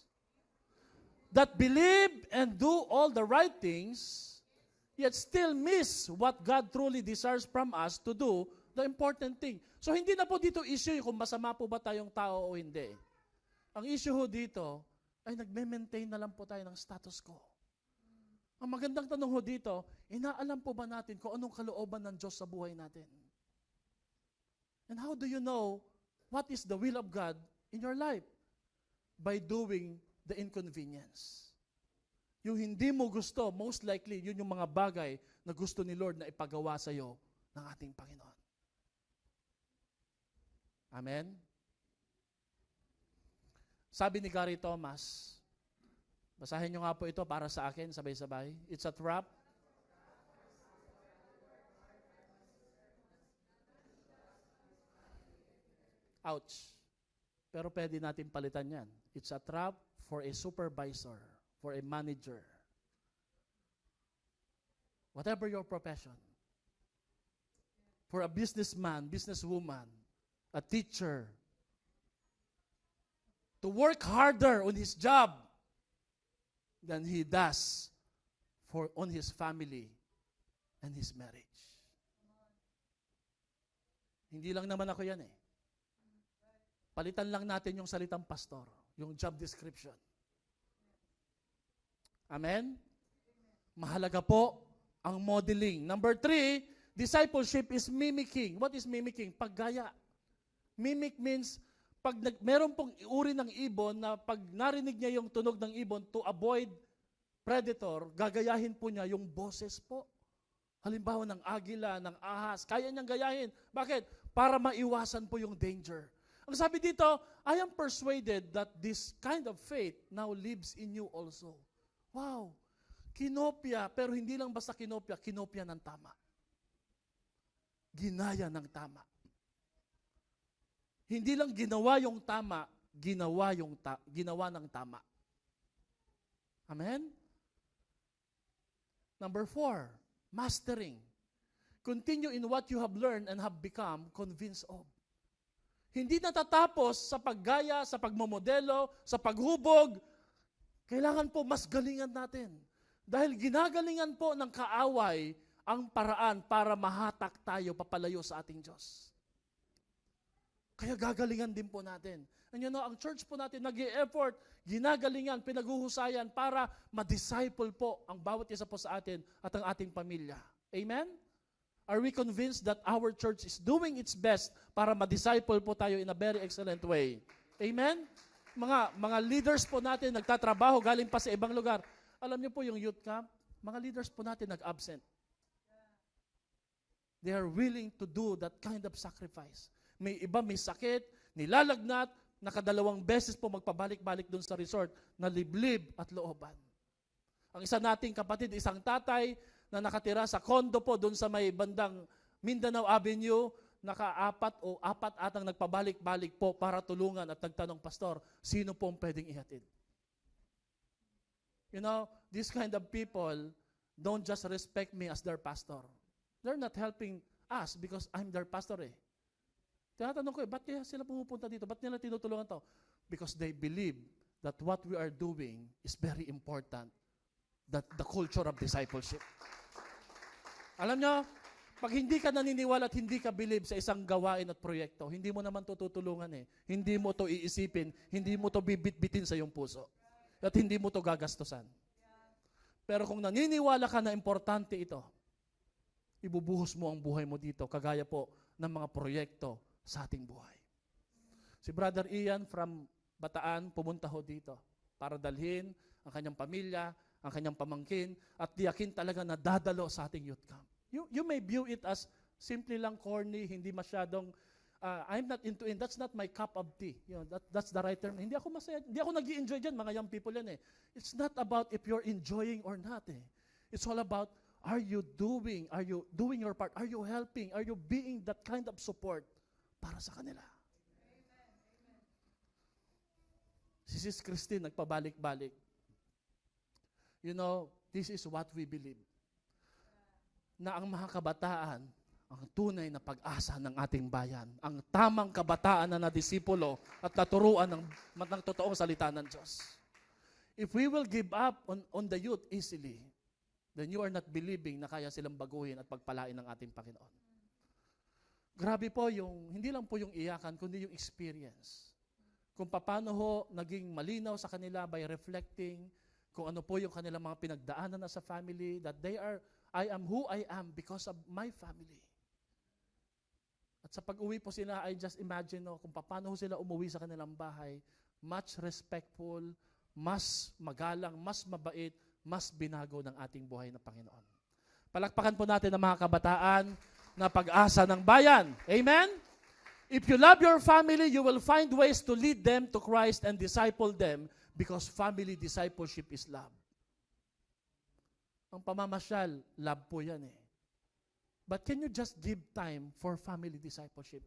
[SPEAKER 1] that believe and do all the right things, yet still miss what God truly desires from us to do, the important thing. So hindi na po dito issue kung masama po ba tayong tao o hindi. Ang issue ho dito ay nagme-maintain na lang po tayo ng status quo. Ang magandang tanong ho dito, inaalam po ba natin kung anong kalooban ng Diyos sa buhay natin? And how do you know what is the will of God in your life? By doing the inconvenience. Yung hindi mo gusto, most likely, yun yung mga bagay na gusto ni Lord na ipagawa sa iyo ng ating Panginoon. Amen? Sabi ni Gary Thomas, basahin nyo nga po ito para sa akin, sabay-sabay. It's a trap. Ouch. Pero pwede natin palitan yan. It's a trap for a supervisor, for a manager. Whatever your profession. For a businessman, businesswoman, a teacher, to work harder on his job than he does on his family and his marriage. Hindi lang naman ako yan eh. Palitan lang natin yung salitang pastor, yung job description. Amen? Mahalaga po ang modeling. Number 3, discipleship is mimicking. What is mimicking? Paggaya. Mimic means, pag meron pong uri ng ibon na pag narinig niya yung tunog ng ibon to avoid predator, gagayahin po niya yung boses po. Halimbawa ng agila, ng ahas, kaya niyang gayahin. Bakit? Para maiwasan po yung danger. Ang sabi dito, I am persuaded that this kind of faith now lives in you also. Wow! Kinopya, pero hindi lang basta kinopya, kinopya ng tama. Ginaya ng tama. Hindi lang ginawa yung tama, ginawa ng tama. Amen? Number 4, mastering. Continue in what you have learned and have become convinced of. Hindi natatapos sa paggaya, sa pagmamodelo, sa paghubog. Kailangan po mas galingan natin. Dahil ginagalingan po ng kaaway ang paraan para mahatak tayo papalayo sa ating Diyos. Kaya gagalingan din po natin. And you know, ang church po natin nag-i-effort, ginagalingan, pinaghuhusayan para ma-disciple po ang bawat isa po sa atin at ang ating pamilya. Amen? Are we convinced that our church is doing its best para ma-disciple po tayo in a very excellent way? Amen? Mga leaders po natin nagtatrabaho galing pa sa ibang lugar. Alam niyo po yung youth camp, mga leaders po natin nag-absent. They are willing to do that kind of sacrifice. May iba may sakit, nilalagnat, nakadalawang beses po magpabalik-balik doon sa resort na liblib at looban. Ang isa nating kapatid, isang tatay na nakatira sa condo po doon sa may bandang Mindanao Avenue, apat atang nagpabalik-balik po para tulungan at nagtanong, Pastor, sino po ang pwedeng ihatid? You know, these kind of people don't just respect me as their pastor. They're not helping us because I'm their pastor eh. Tinatanong ko, ba't kaya sila pumupunta dito? Ba't nila tinutulungan to? Because they believe that what we are doing is very important. That the culture of discipleship. Alam nyo, pag hindi ka naniniwala at hindi ka believe sa isang gawain at proyekto, hindi mo naman tutulungan eh. Hindi mo to iisipin, hindi mo to bibit-bitin sa iyong puso. At hindi mo to gagastusan. Pero kung naniniwala ka na importante ito, ibubuhos mo ang buhay mo dito, kagaya po ng mga proyekto sa ating buhay. Si Brother Ian from Bataan, pumunta ho dito para dalhin ang kanyang pamilya, ang kanyang pamangkin, at tiyakin talaga na dadalo sa ating youth camp. You may view it as simply lang corny, hindi masyadong, I'm not into it, that's not my cup of tea. That's the right term. Hindi ako masaya, hindi ako nag-i-enjoy dyan, mga young people yan eh. It's not about if you're enjoying or not eh. It's all about, are you doing your part? Are you helping? Are you being that kind of support para sa kanila? Si Sis Christine, nagpabalik-balik. This is what we believe. Na ang mga kabataan, ang tunay na pag-asa ng ating bayan, ang tamang kabataan na nadisipulo at naturuan ng totoong salita ng Diyos. If we will give up on the youth easily, then you are not believing na kaya silang baguhin at pagpalain ng ating Panginoon. Grabe po hindi lang po yung iyakan, kundi yung experience. Kung paano ho naging malinaw sa kanila by reflecting kung ano po yung kanilang mga pinagdaanan na sa family, that I am who I am because of my family. At sa pag-uwi po sila, I just imagine kung paano sila umuwi sa kanilang bahay, much respectful, mas magalang, mas mabait, mas binago ng ating buhay na Panginoon. Palakpakan po natin ang mga kabataan na pag-asa ng bayan. Amen? If you love your family, you will find ways to lead them to Christ and disciple them because family discipleship is love. Ang pamamasyal, love po yan eh. But can you just give time for family discipleship?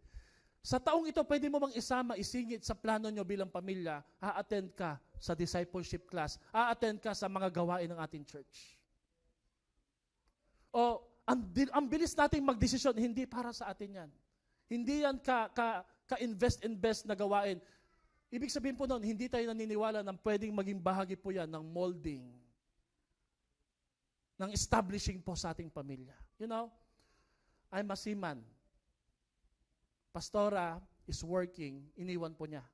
[SPEAKER 1] Sa taong ito, pwede mo bang isama, isingit sa plano nyo bilang pamilya, a-attend ka sa discipleship class, a-attend ka sa mga gawain ng ating church. O, ang bilis nating magdesisyon, hindi para sa atin yan. Hindi yan ka-invest na gawain. Ibig sabihin po noon, hindi tayo naniniwala na pwedeng maging bahagi po yan ng molding, ng establishing po sa ating pamilya. I'm a seaman. Pastora is working, iniwan po niya.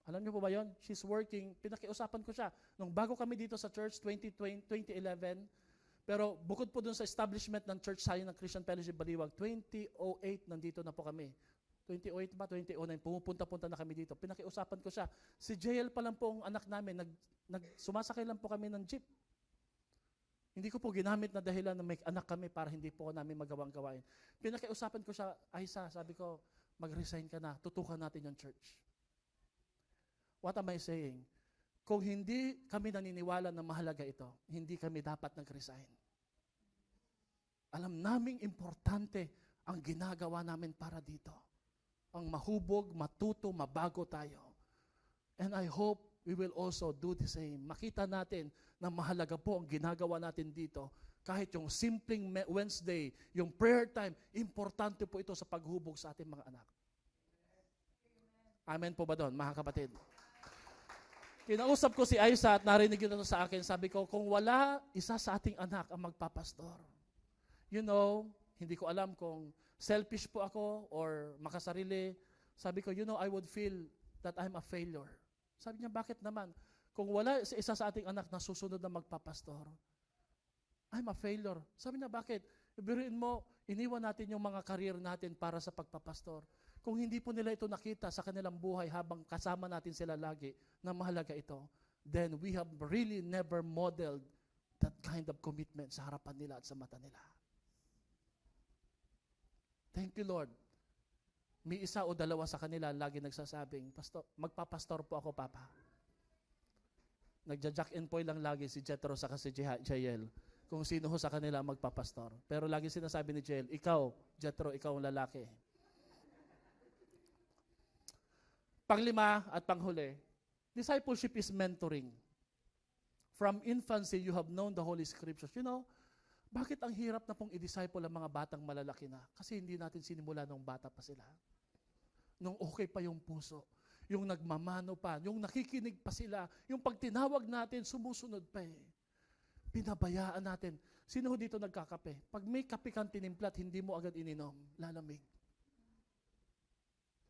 [SPEAKER 1] Alam niyo po ba yon? She's working, pinakiusapan ko siya. Nung bago kami dito sa church, 2011, pero bukod po dun sa establishment ng Church Zion ng Christian Fellowship Baliwag, 2008 nandito na po kami. 2008 ba? 2009, pumupunta-punta na kami dito. Pinakiusapan ko siya. Si JL pa lang po ang anak namin, sumasakay lang po kami ng jeep. Hindi ko po ginamit na dahilan na may anak kami para hindi po namin magawang gawain. Pinakiusapan ko siya, Aisa, sabi ko, mag-resign ka na, tutukan natin yung church. What am I saying? Kung hindi kami naniniwala na mahalaga ito, hindi kami dapat nag-resign. Alam naming importante ang ginagawa namin para dito. Ang mahubog, matuto, mabago tayo. And I hope we will also do the same. Makita natin na mahalaga po ang ginagawa natin dito. Kahit yung simpleng Wednesday, yung prayer time, importante po ito sa paghubog sa ating mga anak. Amen po ba doon, mga kapatid? Kinausap ko si Aisa at narinig yun ito sa akin. Sabi ko, kung wala isa sa ating anak ang magpapastor, hindi ko alam kung selfish po ako or makasarili. Sabi ko, I would feel that I'm a failure. Sabi niya, bakit naman? Kung wala isa sa ating anak na susunod na magpapastor, I'm a failure. Sabi niya, bakit? Ibiruin mo, iniwan natin yung mga career natin para sa pagpapastor. Kung hindi po nila ito nakita sa kanilang buhay habang kasama natin sila lagi na mahalaga ito, then we have really never modeled that kind of commitment sa harapan nila at sa mata nila. Thank you, Lord. May isa o dalawa sa kanila lagi nagsasabing, magpapastor po ako, Papa. Nagja-jack and Poy lang lagi si Jethro sa si Jael kung sino ho sa kanila magpapastor. Pero lagi sinasabi ni Jael, ikaw, Jethro, ikaw ang lalaki. Panglima at panghuli, discipleship is mentoring. From infancy, you have known the Holy Scriptures. Bakit ang hirap na pong i-disciple ang mga batang malalaki na? Kasi hindi natin sinimula nung bata pa sila. nung okay pa yung puso, yung nagmamano pa, yung nakikinig pa sila, yung pag tinawag natin, sumusunod pa eh. Pinabayaan natin. Sino dito nagkakape? Pag may kape kang tinimplat, hindi mo agad ininom, lalamig.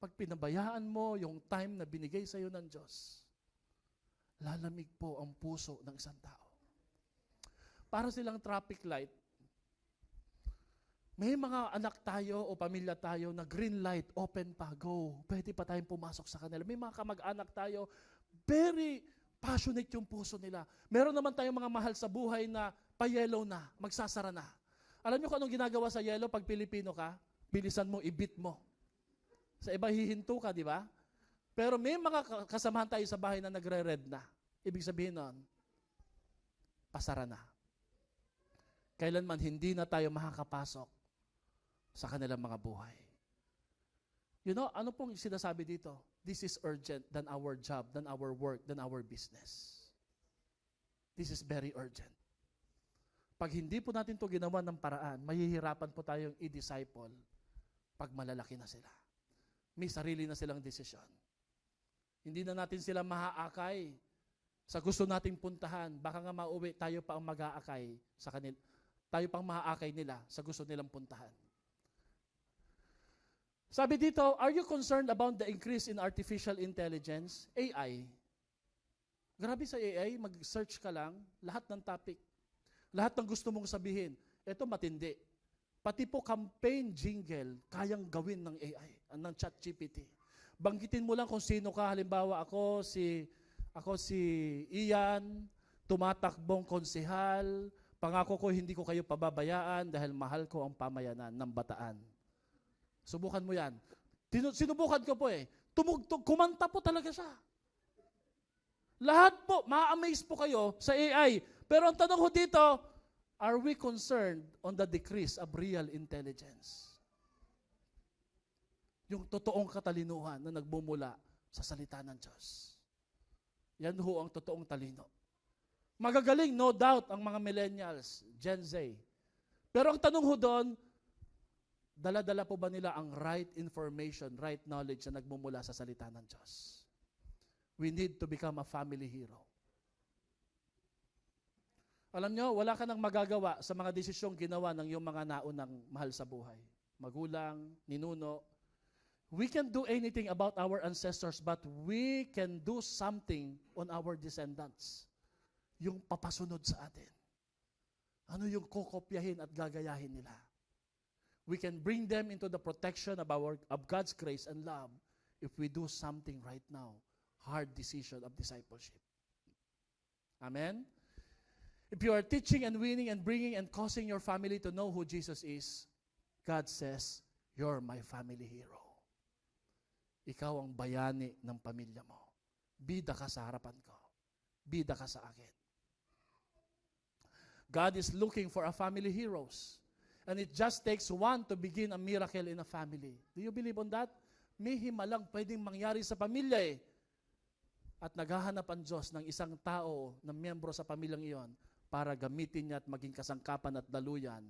[SPEAKER 1] Pag pinabayaan mo yung time na binigay sa iyo ng Diyos, lalamig po ang puso ng isang tao. Para silang traffic light, may mga anak tayo o pamilya tayo na green light, open pa, go. Pwede pa tayong pumasok sa kanila. May mga kamag-anak tayo, very passionate yung puso nila. Meron naman tayong mga mahal sa buhay na pa-yellow na, magsasara na. Alam niyo kung anong ginagawa sa yellow pag Pilipino ka? Bilisan mo, ibit mo. Sa iba, hihinto ka, di ba? Pero may mga kasamahan tayo sa bahay na nagre-red na. Ibig sabihin nun, pasara na. Kailanman hindi na tayo makakapasok sa kanilang mga buhay. You know, ano pong sinasabi dito? This is urgent than our job, than our work, than our business. This is very urgent. Pag hindi po natin ito ginawa ng paraan, mahihirapan po tayong i-disciple pag malalaki na sila. May sarili na silang desisyon. Hindi na natin sila maaakay sa gusto nating puntahan. Baka nga mauwi, tayo pa ang mag-aakay sa kanila. Tayo pang maaakay nila sa gusto nilang puntahan. Sabi dito, are you concerned about the increase in artificial intelligence? AI. Grabe sa AI, mag-search ka lang, lahat ng topic, lahat ng gusto mong sabihin, ito matindi. Pati po campaign jingle, kayang gawin ng AI, ng ChatGPT. Banggitin mo lang kung sino ka. Halimbawa, ako si Ian, tumatakbong konsehal, pangako ko hindi ko kayo pababayaan dahil mahal ko ang pamayanan ng Bataan. Subukan mo yan. Sinubukan ko po eh. Tumugtog, kumanta po talaga siya. Lahat po, ma-amaze po kayo sa AI. Pero ang tanong ko dito, are we concerned on the decrease of real intelligence? Yung totoong katalinuhan na nagbumula sa salita ng Diyos. Yan ho ang totoong talino. Magagaling, no doubt, ang mga millennials, Gen Z. Pero ang tanong ho doon, dala-dala po ba nila ang right information, right knowledge na nagmumula sa salita ng Diyos? We need to become a family hero. Alam nyo, wala ka nang magagawa sa mga desisyong ginawa ng iyong mga naunang mahal sa buhay. Magulang, ninuno. We can do anything about our ancestors, but we can do something on our descendants. Yung papasunod sa atin. Ano yung kokopyahin at gagayahin nila? We can bring them into the protection of God's grace and love if we do something right now. Hard decision of discipleship. Amen? If you are teaching and winning and bringing and causing your family to know who Jesus is, God says, you're my family hero. Ikaw ang bayani ng pamilya mo. Bida ka sa harapan ko. Bida ka sa akin. God is looking for a family heroes. And it just takes one to begin a miracle in a family. Do you believe on that? May himalang pwedeng mangyari sa pamilya eh. At naghahanap ang Diyos ng isang tao na miyembro sa pamilyang iyon para gamitin niya at maging kasangkapan at daluyan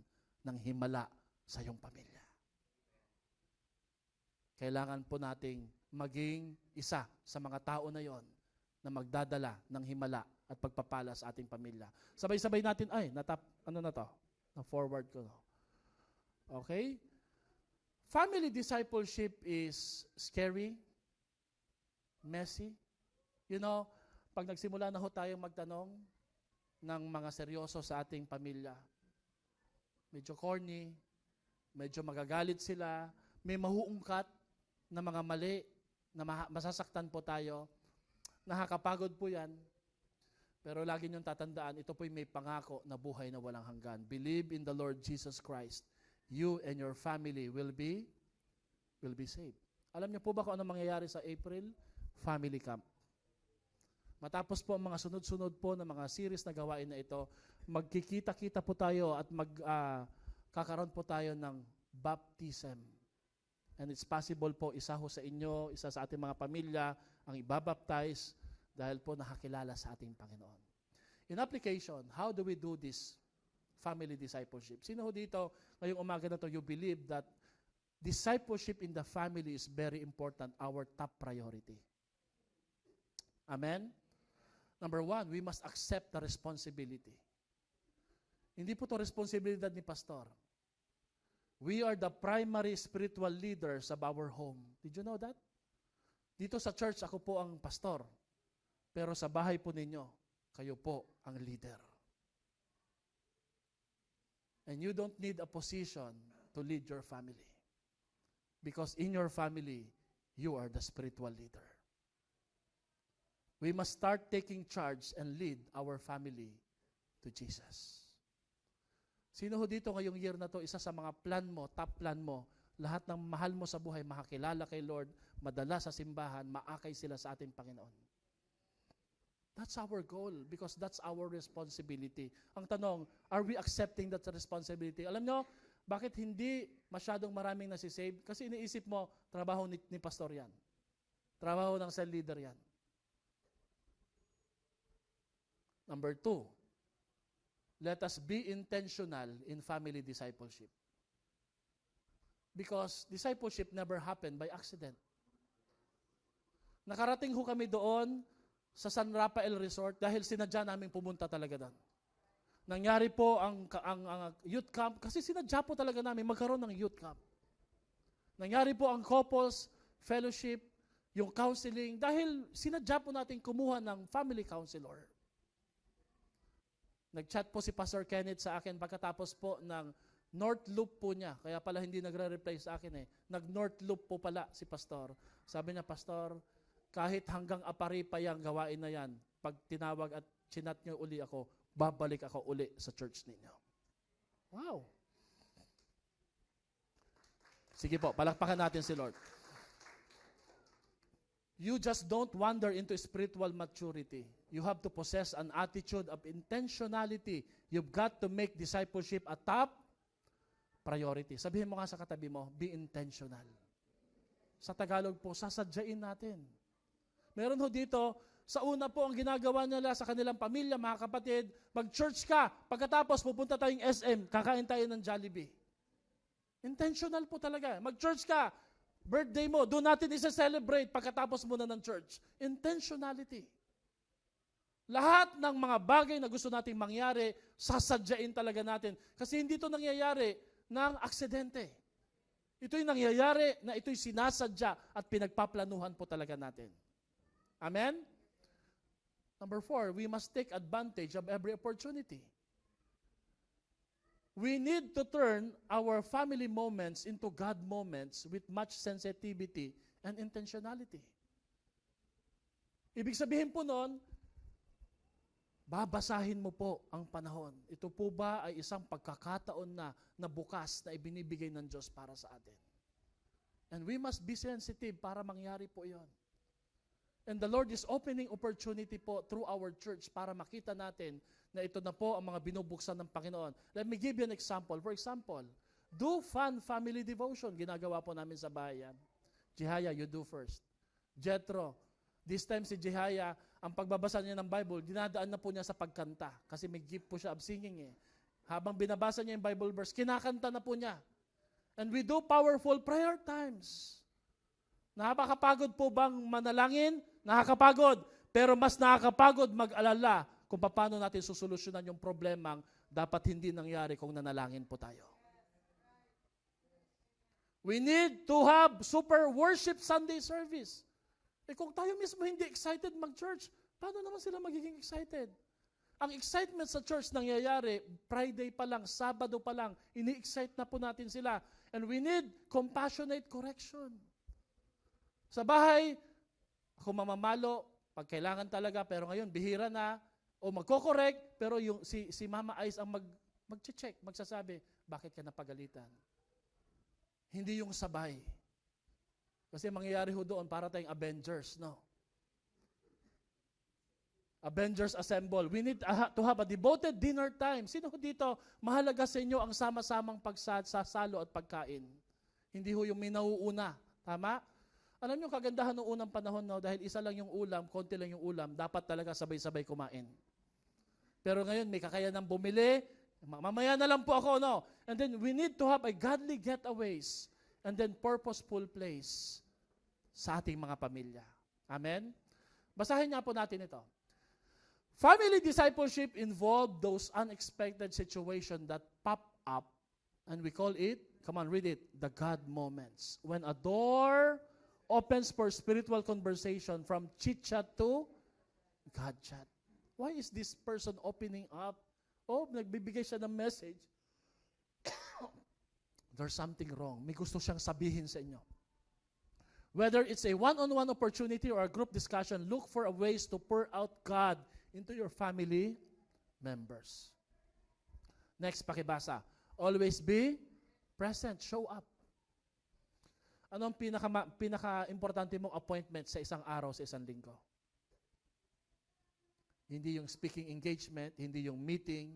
[SPEAKER 1] ng himala sa iyong pamilya. Kailangan po nating maging isa sa mga tao na yon na magdadala ng himala at pagpapala sa ating pamilya. Sabay-sabay natin, na-forward ko. Okay? Family discipleship is scary, messy. You know, pag nagsimula na ho tayong magtanong ng mga seryoso sa ating pamilya, medyo corny, medyo magagalit sila, may mahuungkat na mga mali, na masasaktan po tayo. Nakakapagod po yan. Pero lagi niyong tatandaan, ito po'y may pangako na buhay na walang hanggan. Believe in the Lord Jesus Christ. You and your family will be saved. Alam niyo po ba kung ano mangyayari sa April? Family camp. Matapos po ang mga sunod-sunod po na mga series na gawain na ito, magkikita-kita po tayo at kakaroon po tayo ng baptism. And it's possible po, isa ho sa inyo, isa sa ating mga pamilya, ang ibabaptize dahil po nakakilala sa ating Panginoon. In application, how do we do this family discipleship? Sino ho dito, ngayong umaga na to, you believe that discipleship in the family is very important, our top priority. Amen? Number 1, we must accept the responsibility. Hindi po ito responsibilidad ni pastor. We are the primary spiritual leaders of our home. Did you know that? Dito sa church, ako po ang pastor. Pero sa bahay po ninyo, kayo po ang leader. And you don't need a position to lead your family. Because in your family, you are the spiritual leader. We must start taking charge and lead our family to Jesus. Sino ho dito ngayong year na to, isa sa mga plan mo, top plan mo, lahat ng mahal mo sa buhay, makakilala kay Lord, madala sa simbahan, maakay sila sa ating Panginoon. That's our goal because that's our responsibility. Ang tanong, are we accepting that responsibility? Alam nyo, bakit hindi masyadong maraming nasisave? Kasi iniisip mo, trabaho ni pastor yan. Trabaho ng cell leader yan. Number 2, let us be intentional in family discipleship. Because discipleship never happened by accident. Nakarating ho kami doon sa San Rafael Resort dahil sinadya namin pumunta talaga doon. Nangyari po ang youth camp kasi sinadya po talaga namin magkaroon ng youth camp. Nangyari po ang couples fellowship, yung counseling dahil sinadya po natin kumuha ng family counselor. Nag-chat po si Pastor Kenneth sa akin pagkatapos po ng North Loop po niya. Kaya pala hindi nagre-reply sa akin eh. Nag-North Loop po pala si Pastor. Sabi niya, Pastor, kahit hanggang apari pa yung gawain na yan, pag tinawag at chinat niyo uli ako, babalik ako uli sa church ninyo. Wow! Sige po, palakpakan natin si Lord. You just don't wander into spiritual maturity. You have to possess an attitude of intentionality. You've got to make discipleship a top priority. Sabihin mo nga sa katabi mo, be intentional. Sa Tagalog po, sasadyain natin. Meron ho dito, sa una po ang ginagawa nila sa kanilang pamilya, mga kapatid, mag-church ka, pagkatapos pupunta tayong SM, kakain tayo ng Jollibee. Intentional po talaga. Mag-church ka, birthday mo, doon natin isa-celebrate pagkatapos muna ng church. Intentionality. Lahat ng mga bagay na gusto nating mangyari, sasadyain talaga natin. Kasi hindi ito nangyayari ng aksidente. Ito'y nangyayari na ito'y sinasadya at pinagpaplanuhan po talaga natin. Amen? Number 4, we must take advantage of every opportunity. We need to turn our family moments into God moments with much sensitivity and intentionality. Ibig sabihin po noon, babasahin mo po ang panahon. Ito po ba ay isang pagkakataon na bukas na ibinibigay ng Diyos para sa atin? And we must be sensitive para mangyari po yon. And the Lord is opening opportunity po through our church para makita natin na ito na po ang mga binubuksan ng Panginoon. Let me give you an example. For example, do fun family devotion. Ginagawa po namin sa bayan. Jihaya, you do first. Jethro, this time si Jihaya, ang pagbabasa niya ng Bible, dinadaan na po niya sa pagkanta. Kasi may gift po siya of singing eh. Habang binabasa niya yung Bible verse, kinakanta na po niya. And we do powerful prayer times. Nakakapagod po bang manalangin? Nakakapagod. Pero mas nakakapagod mag-alala kung paano natin susolusyonan yung problemang dapat hindi nangyari kung nanalangin po tayo. We need to have super worship Sunday service. Eh kung tayo mismo hindi excited mag-church, paano naman sila magiging excited? Ang excitement sa church nangyayari, Friday pa lang, Sabado pa lang, ini-excite na po natin sila. And we need compassionate correction. Sa bahay, ako mamamalo, pag kailangan talaga, pero ngayon, bihira na, o magko-correct, pero yung, si Mama Ice ang mag-check, magsasabi, bakit ka napagalitan? Hindi yung sabay. Kasi mangyayari ho doon, para tayong Avengers, no? Avengers assemble. We need to have a devoted dinner time. Sino ho dito, mahalaga sa inyo ang sama-samang pagsasalo at pagkain? Hindi ho yung may nauuna. Tama? Alam niyo, kagandahan ng unang panahon, no, dahil isa lang yung ulam, konti lang yung ulam, dapat talaga sabay-sabay kumain. Pero ngayon, may kakayanang bumili, mamaya na lang po ako, no? And then, we need to have a godly getaways. and then purposeful place sa ating mga pamilya. Amen? Basahin nga po natin ito. Family discipleship involve those unexpected situations that pop up, and we call it, come on, read it, the God moments. When a door opens for spiritual conversation from chit-chat to God chat. Why is this person opening up? Oh, nagbibigay siya ng message. There's something wrong. May gusto siyang sabihin sa inyo. Whether it's a one-on-one opportunity or a group discussion, look for ways to pour out God into your family members. Next, pakibasa. Always be present. Show up. Anong pinaka-importante mong appointment sa isang araw, sa isang linggo? Hindi yung speaking engagement, hindi yung meeting.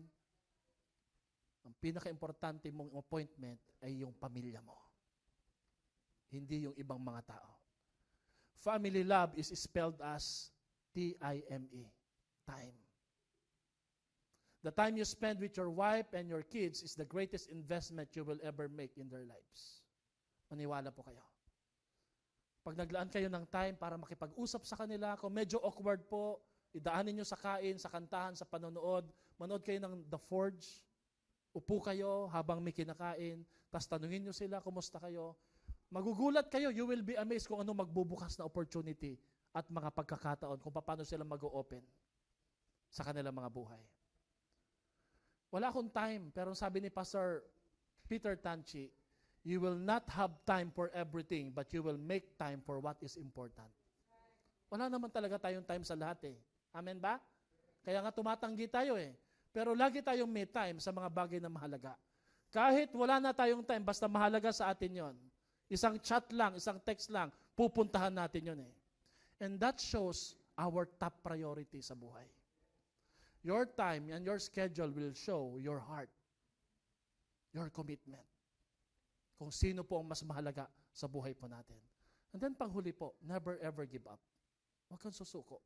[SPEAKER 1] Ang pinaka-importante mong appointment ay yung pamilya mo. Hindi yung ibang mga tao. Family love is spelled as T-I-M-E. Time. The time you spend with your wife and your kids is the greatest investment you will ever make in their lives. Maniwala po kayo. Pag naglaan kayo ng time para makipag-usap sa kanila, kung medyo awkward po, idaanin nyo sa kain, sa kantahan, sa panonood, manood kayo ng The Forge, upo kayo habang may kinakain, tapos tanungin nyo sila, kumusta kayo? Magugulat kayo, you will be amazed kung ano magbubukas na opportunity at mga pagkakataon, kung paano sila mag-open sa kanilang mga buhay. Wala akong time, pero sabi ni Pastor Peter Tanchi, you will not have time for everything, but you will make time for what is important. Wala naman talaga tayong time sa lahat eh. Amen ba? Kaya nga tumatanggi tayo eh. Pero lagi tayong may time sa mga bagay na mahalaga. Kahit wala na tayong time, basta mahalaga sa atin yon. Isang chat lang, isang text lang, pupuntahan natin yon eh. And that shows our top priority sa buhay. Your time and your schedule will show your heart, your commitment. Kung sino po ang mas mahalaga sa buhay po natin. And then panghuli po, never ever give up. Huwag kang susuko.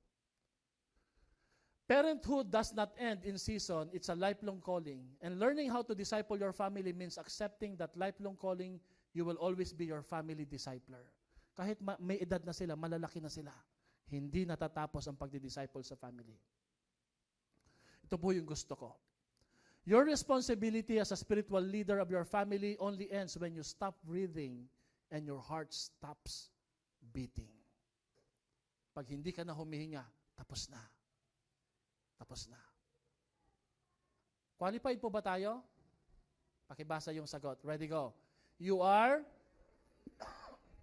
[SPEAKER 1] Parenthood does not end in season. It's a lifelong calling. And learning how to disciple your family means accepting that lifelong calling, you will always be your family discipler. Kahit may edad na sila, malalaki na sila, hindi natatapos ang pagdi-disciple sa family. Ito po yung gusto ko. Your responsibility as a spiritual leader of your family only ends when you stop breathing and your heart stops beating. Pag hindi ka na humihinga, tapos na. Tapos na. Qualified po ba tayo? Pakibasa yung sagot. Ready, go. You are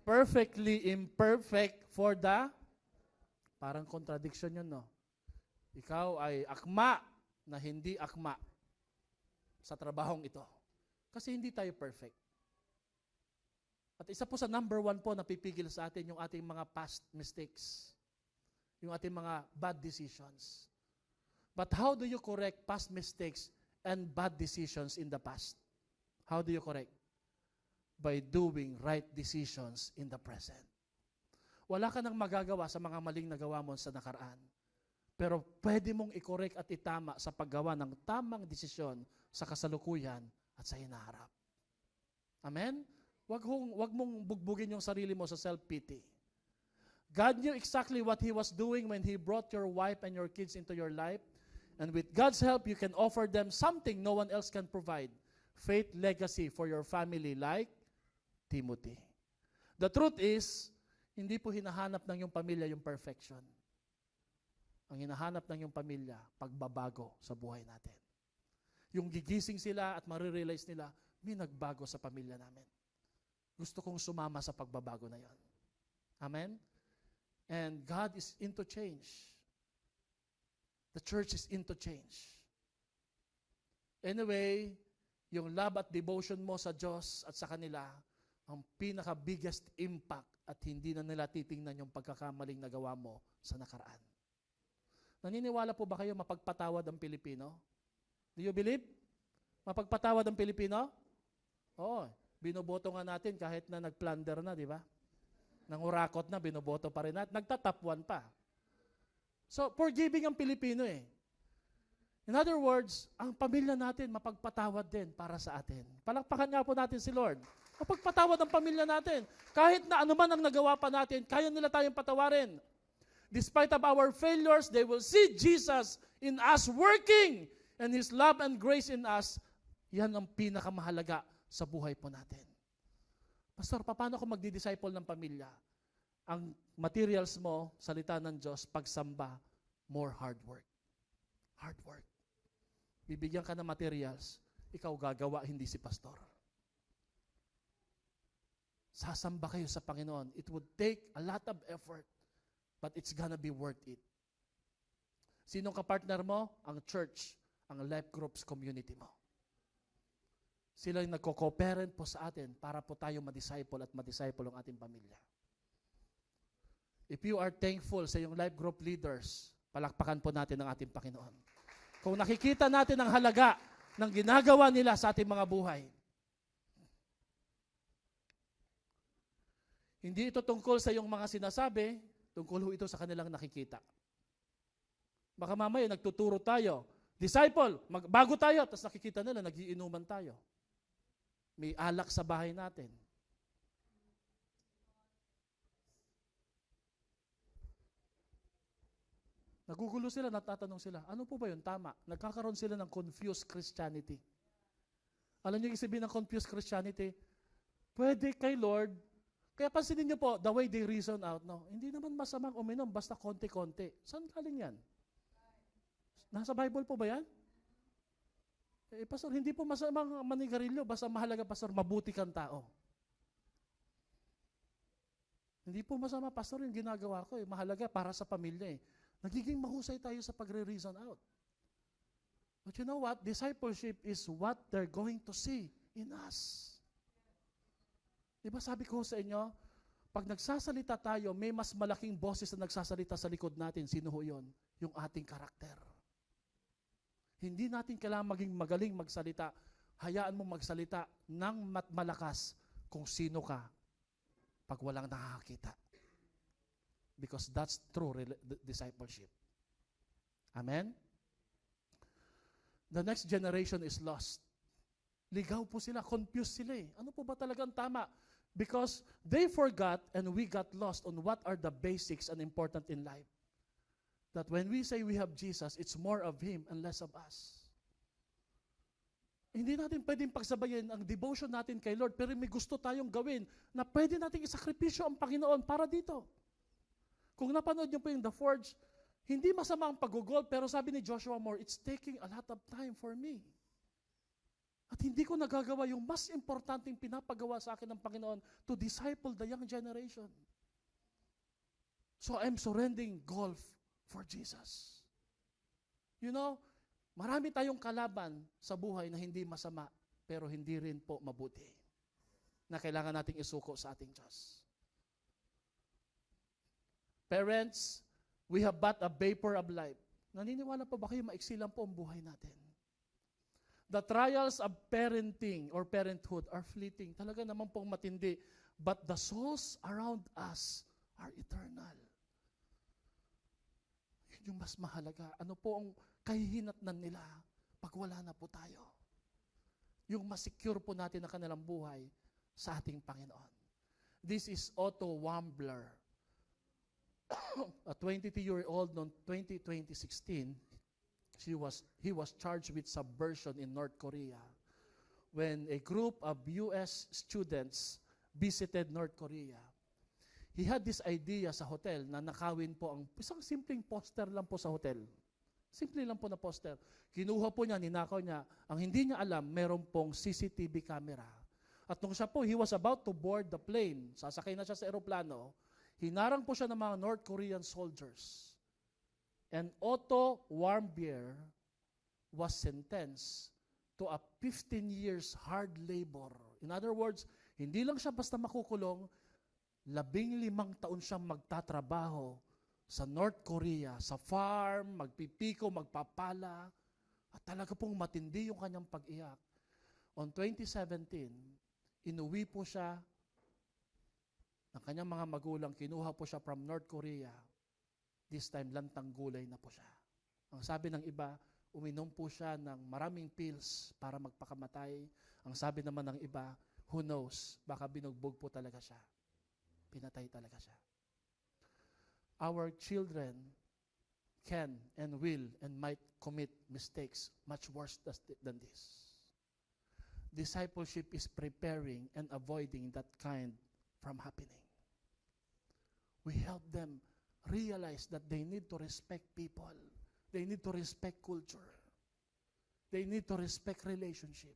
[SPEAKER 1] perfectly imperfect for the, parang contradiction yun, no? Ikaw ay akma na hindi akma sa trabahong ito. Kasi hindi tayo perfect. At isa po sa number 1 po na pipigil sa atin yung ating mga past mistakes. Yung ating mga bad decisions. But how do you correct past mistakes and bad decisions in the past? How do you correct? By doing right decisions in the present. Wala ka nang magagawa sa mga maling nagawa mo sa nakaraan. Pero pwede mong i-correct at itama sa paggawa ng tamang desisyon sa kasalukuyan at sa hinaharap. Amen? Wag mong bugbugin yung sarili mo sa self-pity. God knew exactly what He was doing when He brought your wife and your kids into your life. And with God's help, you can offer them something no one else can provide. Faith legacy for your family like Timothy. The truth is, hindi po hinahanap ng yung pamilya yung perfection. Ang hinahanap ng yung pamilya, pagbabago sa buhay natin. Yung gigising sila at marirealize nila, may nagbago sa pamilya namin. Gusto kong sumama sa pagbabago na yon. Amen? And God is into change. The church is into change. Anyway, yung love at devotion mo sa Diyos at sa kanila, ang pinaka-biggest impact at hindi na nila titingnan yung pagkakamaling nagawa mo sa nakaraan. Naniniwala po ba kayo mapagpatawad ang Pilipino? Do you believe? Mapagpatawad ang Pilipino? Oo. Binoboto nga natin kahit na nag-plunder na, di ba? Nangurakot na, binoboto pa rin natin. Nagtatap 1 pa. So, forgiving ang Pilipino eh. In other words, ang pamilya natin mapagpatawad din para sa atin. Palakpakan nga po natin si Lord. Mapagpatawad ang pamilya natin. Kahit na anuman ang nagawa pa natin, kaya nila tayong patawarin. Despite of our failures, they will see Jesus in us working and His love and grace in us. Yan ang pinakamahalaga sa buhay po natin. Pastor, paano ako magdi-disciple ng pamilya? Ang materials mo, salita ng Diyos, pagsamba, more hard work. Hard work. Bibigyan ka ng materials, ikaw gagawa, hindi si pastor. Sasamba kayo sa Panginoon. It would take a lot of effort, but it's gonna be worth it. Sinong kapartner mo? Ang church, ang life groups community mo. Sila yung nagko-co-parent po sa atin para po tayo ma-disciple at ma-disciple ang ating pamilya. If you are thankful sa iyong life group leaders, palakpakan po natin ang ating Panginoon. Kung nakikita natin ang halaga ng ginagawa nila sa ating mga buhay, hindi ito tungkol sa iyong mga sinasabi, tungkol ito sa kanilang nakikita. Baka mamaya nagtuturo tayo, disciple, bago tayo, tapos nakikita nila, nagiinuman tayo. May alak sa bahay natin. Nagugulo sila, natatanong sila, ano po ba yun? Tama. Nagkakaroon sila ng confused Christianity. Alam niyo yung sabihin ng confused Christianity? Pwede kay Lord. Kaya pansinin niyo po, the way they reason out, no? Hindi naman masamang uminom, basta konti-konti. Saan galing yan? Nasa Bible po ba yan? Pastor, hindi po masamang manigarilyo, basta mahalaga, Pastor, mabuti kang tao. Hindi po masama, Pastor, yung ginagawa ko. Mahalaga para sa pamilya. Nagiging mahusay tayo sa pagre-reason out. But you know what? Discipleship is what they're going to see in us. Diba sabi ko sa inyo, pag nagsasalita tayo, may mas malaking boses na nagsasalita sa likod natin. Sino ho yun? Yung ating karakter. Hindi natin kailangan maging magaling magsalita. Hayaan mo magsalita ng malakas kung sino ka pag walang nakakakita. Because that's true discipleship. Amen? The next generation is lost. Ligaw po sila, confused sila eh. Ano po ba talagang tama? Because they forgot and we got lost on what are the basics and important in life. That when we say we have Jesus, it's more of Him and less of us. Hindi natin pwedeng pagsabayin ang devotion natin kay Lord, pero may gusto tayong gawin na pwede natin isakripisyo ang Panginoon para dito. Kung napanood niyo po yung The Forge, hindi masama ang pag-goal, pero sabi ni Joshua Moore, it's taking a lot of time for me. At hindi ko nagagawa yung mas importanteng pinapagawa sa akin ng Panginoon to disciple the young generation. So I'm surrendering golf for Jesus. You know, marami tayong kalaban sa buhay na hindi masama, pero hindi rin po mabuti, na kailangan nating isuko sa ating Diyos. Parents, we have but a vapor of life. Naniniwala pa ba kayo maiksi lang po ang buhay natin? The trials of parenting or parenthood are fleeting. Talaga naman pong matindi. But the souls around us are eternal. Yun yung mas mahalaga. Ano po ang kahihinatnan nila pag wala na po tayo? Yung masecure po natin ang kanilang buhay sa ating Panginoon. This is Otto Wambler. A 22-year-old noong 2016, he was charged with subversion in North Korea when a group of U.S. students visited North Korea. He had this idea sa hotel na nakawin po ang isang simpleng poster lang po sa hotel. Simple lang po na poster. Kinuha po niya, ninakaw niya. Ang hindi niya alam, meron pong CCTV camera. At nung siya po, he was about to board the plane, sasakay na siya sa eroplano, hinarang po siya ng mga North Korean soldiers. And Otto Warmbier was sentenced to a 15 years hard labor. In other words, hindi lang siya basta makukulong, 15 taon siyang magtatrabaho sa North Korea, sa farm, magpipiko, magpapala, at talaga pong matindi yung kanyang pag-iyak. On 2017, inuwi po siya ng kanyang mga magulang, kinuha po siya from North Korea. This time, lantang gulay na po siya. Ang sabi ng iba, uminom po siya ng maraming pills para magpakamatay. Ang sabi naman ng iba, Who knows? Baka binugbog po talaga siya. Pinatay talaga siya. Our children can and will and might commit mistakes much worse than this. Discipleship is preparing and avoiding that kind from happening. We help them realize that they need to respect people. They need to respect culture. They need to respect relationship.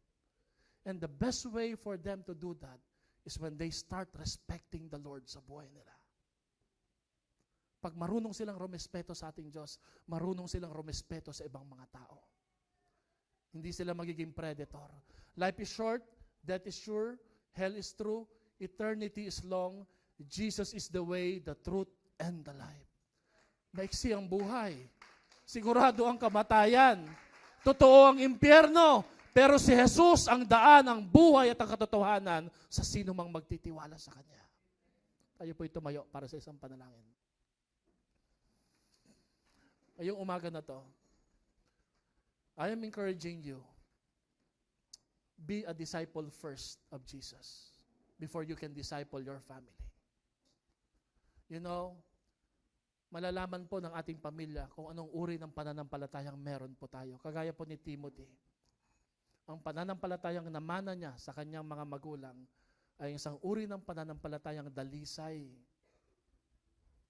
[SPEAKER 1] And the best way for them to do that is when they start respecting the Lord sa buhay nila. Pag marunong silang rumespeto sa ating Diyos, marunong silang rumespeto sa ibang mga tao. Hindi sila magiging predator. Life is short, death is sure, hell is true, eternity is long, Jesus is the way, the truth, and the life. Maiksi ang buhay. Sigurado ang kamatayan. Totoo ang impyerno. Pero si Jesus ang daan, ang buhay at ang katotohanan sa sino mang magtitiwala sa Kanya. Tayo po'y tumayo para sa isang panalangin. Ngayong umaga na to, I am encouraging you, be a disciple first of Jesus before you can disciple your family. You know, malalaman po ng ating pamilya kung anong uri ng pananampalatayang meron po tayo. Kagaya po ni Timothy. Ang pananampalatayang namana niya sa kanyang mga magulang ay isang uri ng pananampalatayang dalisay,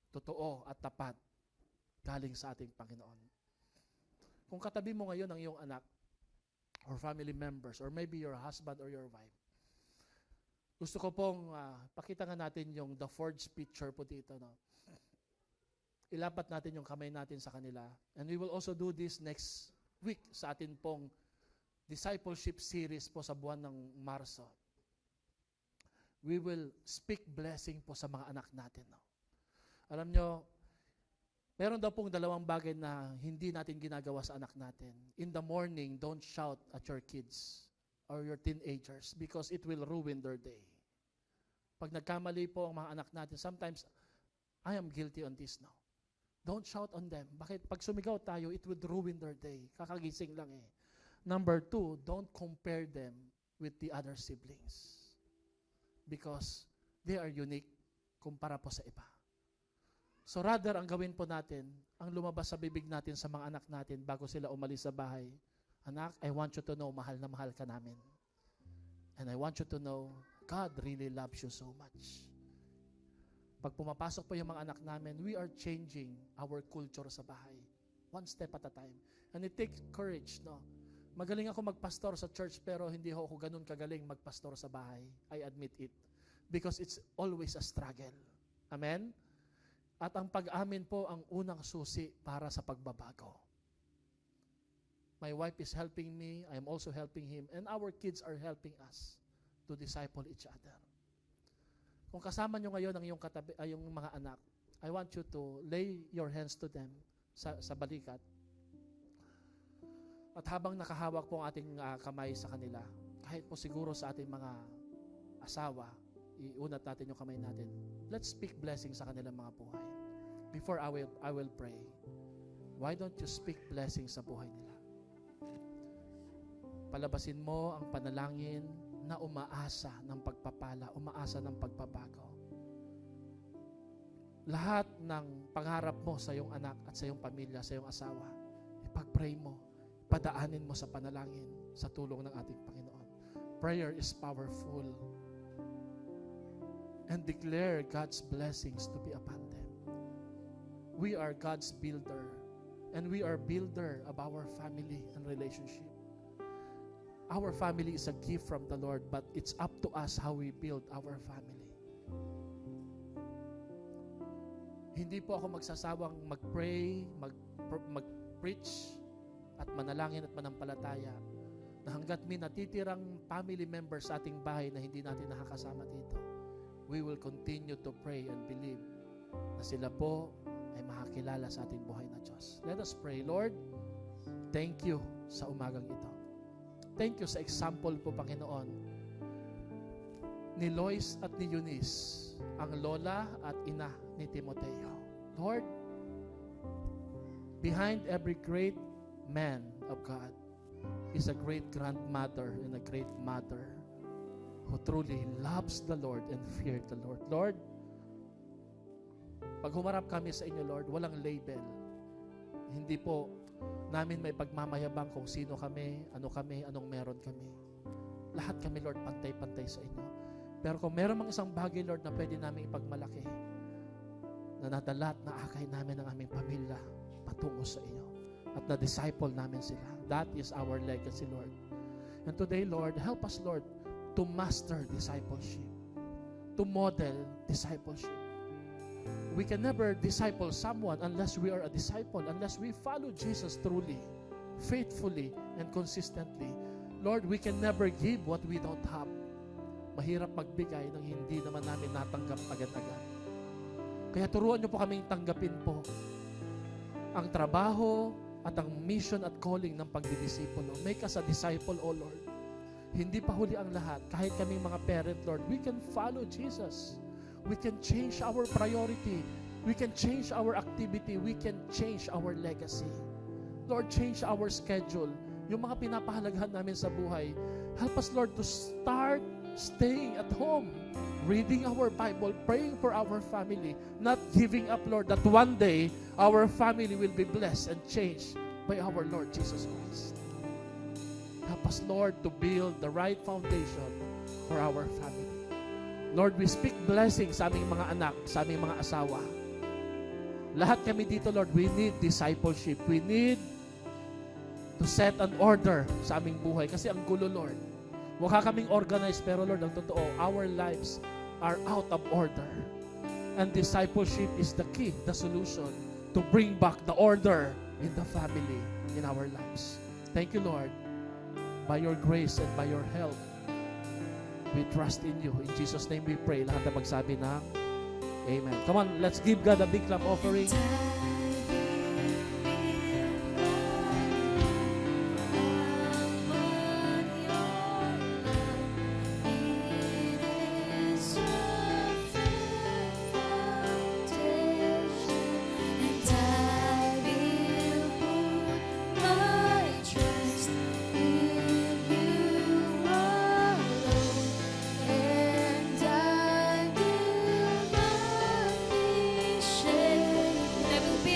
[SPEAKER 1] totoo at tapat galing sa ating Panginoon. Kung katabi mo ngayon ang iyong anak or family members or maybe your husband or your wife, gusto ko pong pakita nga natin yung the forged picture po dito. No? Ilapat natin yung kamay natin sa kanila. And we will also do this next week sa atin pong discipleship series po sa buwan ng Marso. We will speak blessing po sa mga anak natin. No? Alam nyo, meron daw pong dalawang bagay na hindi natin ginagawa sa anak natin. In the morning, don't shout at your kids or your teenagers because it will ruin their day. Pag nagkamali po ang mga anak natin, sometimes, I am guilty on this now. Don't shout on them. Bakit? Pag sumigaw tayo, it would ruin their day. Kakagising lang eh. Number 2, don't compare them with the other siblings. Because they are unique kumpara po sa iba. So rather, ang gawin po natin, ang lumabas sa bibig natin sa mga anak natin bago sila umalis sa bahay, anak, I want you to know, mahal na mahal ka namin. And I want you to know, God really loves you so much. Pag pumapasok po yung mga anak namin, we are changing our culture sa bahay. One step at a time. And it takes courage, no? Magaling ako magpastor sa church pero hindi ako ganun kagaling magpastor sa bahay. I admit it. Because it's always a struggle. Amen? At ang pag-amin po ang unang susi para sa pagbabago. My wife is helping me, I am also helping him, and our kids are helping us to disciple each other. Kung kasama nyo ngayon ang iyong katabi, yung mga anak, I want you to lay your hands to them sa balikat. At habang nakahawak po ang ating kamay sa kanila, kahit po siguro sa ating mga asawa, iunat natin yung kamay natin. Let's speak blessing sa kanilang mga buhay. Before I will pray, why don't you speak blessing sa buhay nila? Palabasin mo ang panalangin na umaasa ng pagpapala, umaasa ng pagbabago. Lahat ng pangarap mo sa iyong anak at sa iyong pamilya, sa iyong asawa, ipag-pray mo, padaanin mo sa panalangin sa tulong ng ating Panginoon. Prayer is powerful. And declare God's blessings to be upon them. We are God's builder. And we are builder of our family and relationship. Our family is a gift from the Lord, but it's up to us how we build our family. Hindi po ako magsasawang mag-pray, mag-preach, at manalangin at manampalataya na hanggat may natitirang family members sa ating bahay na hindi natin nakakasama dito, we will continue to pray and believe na sila po ay makakilala sa ating buhay na Diyos. Let us pray. Lord, thank you sa umagang ito. Thank you sa example po, Panginoon, ni Lois at ni Eunice, ang lola at ina ni Timoteo. Lord, behind every great man of God is a great grandmother and a great mother who truly loves the Lord and feared the Lord. Lord, pag humarap kami sa inyo, Lord, walang label. Hindi po namin may pagmamayabang kung sino kami, anong meron kami. Lahat kami, Lord, pantay-pantay sa inyo. Pero kung meron mang isang bagay, Lord, na pwede namin ipagmalaki, na nadala at naakay namin ang aming pamilya patungo sa iyo, at na-disciple namin sila. That is our legacy, Lord. And today, Lord, help us, Lord, to master discipleship, to model discipleship. We can never disciple someone unless we are a disciple, unless we follow Jesus truly, faithfully, and consistently. Lord, we can never give what we don't have. Mahirap magbigay ng hindi naman namin natanggap agad-agad. Kaya turuan niyo po kaming tanggapin po ang trabaho at ang mission at calling ng pagdidisipulo. Make us a disciple, O Lord. Hindi pa huli ang lahat. Kahit kaming mga parent, Lord, we can follow Jesus. We can change our priority. We can change our activity. We can change our legacy. Lord, change our schedule. Yung mga pinapahalagahan namin sa buhay, help us, Lord, to start staying at home, reading our Bible, praying for our family, not giving up, Lord, that one day our family will be blessed and changed by our Lord Jesus Christ. Help us, Lord, to build the right foundation for our family. Lord, we speak blessings sa aming mga anak, sa aming mga asawa. Lahat kami dito, Lord, we need discipleship. We need to set an order sa aming buhay. Kasi ang gulo, Lord. Mukha kaming organized, pero Lord, ang totoo, our lives are out of order. And discipleship is the key, the solution to bring back the order in the family, in our lives. Thank you, Lord. By your grace and by your help, we trust in you. In Jesus' name we pray. Lahat na magsabi ng Amen. Come on, let's give God a big clap offering.
[SPEAKER 2] Never be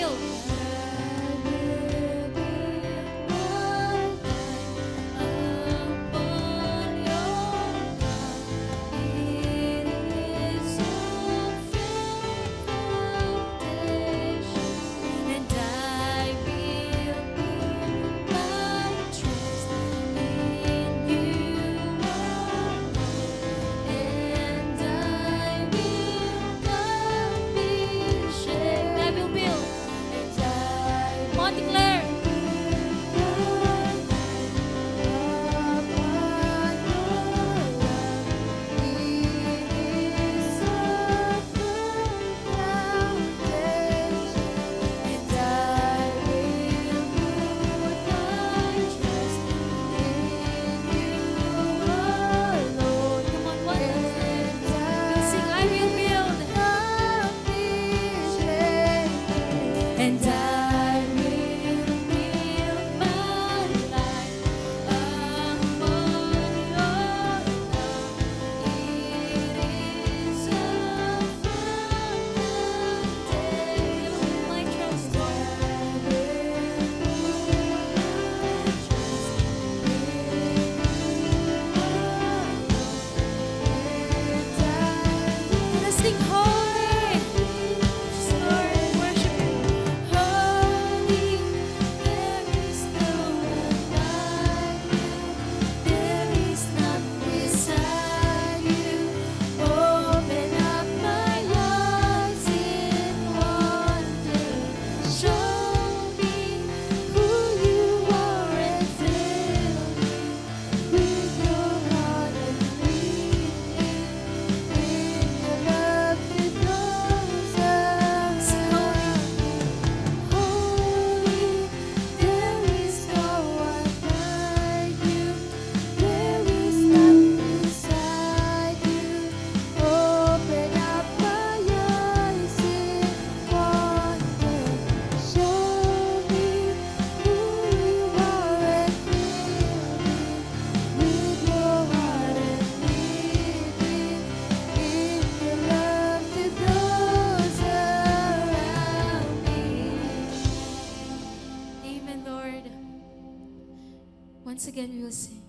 [SPEAKER 2] Once again, we will sing.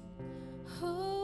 [SPEAKER 2] Oh.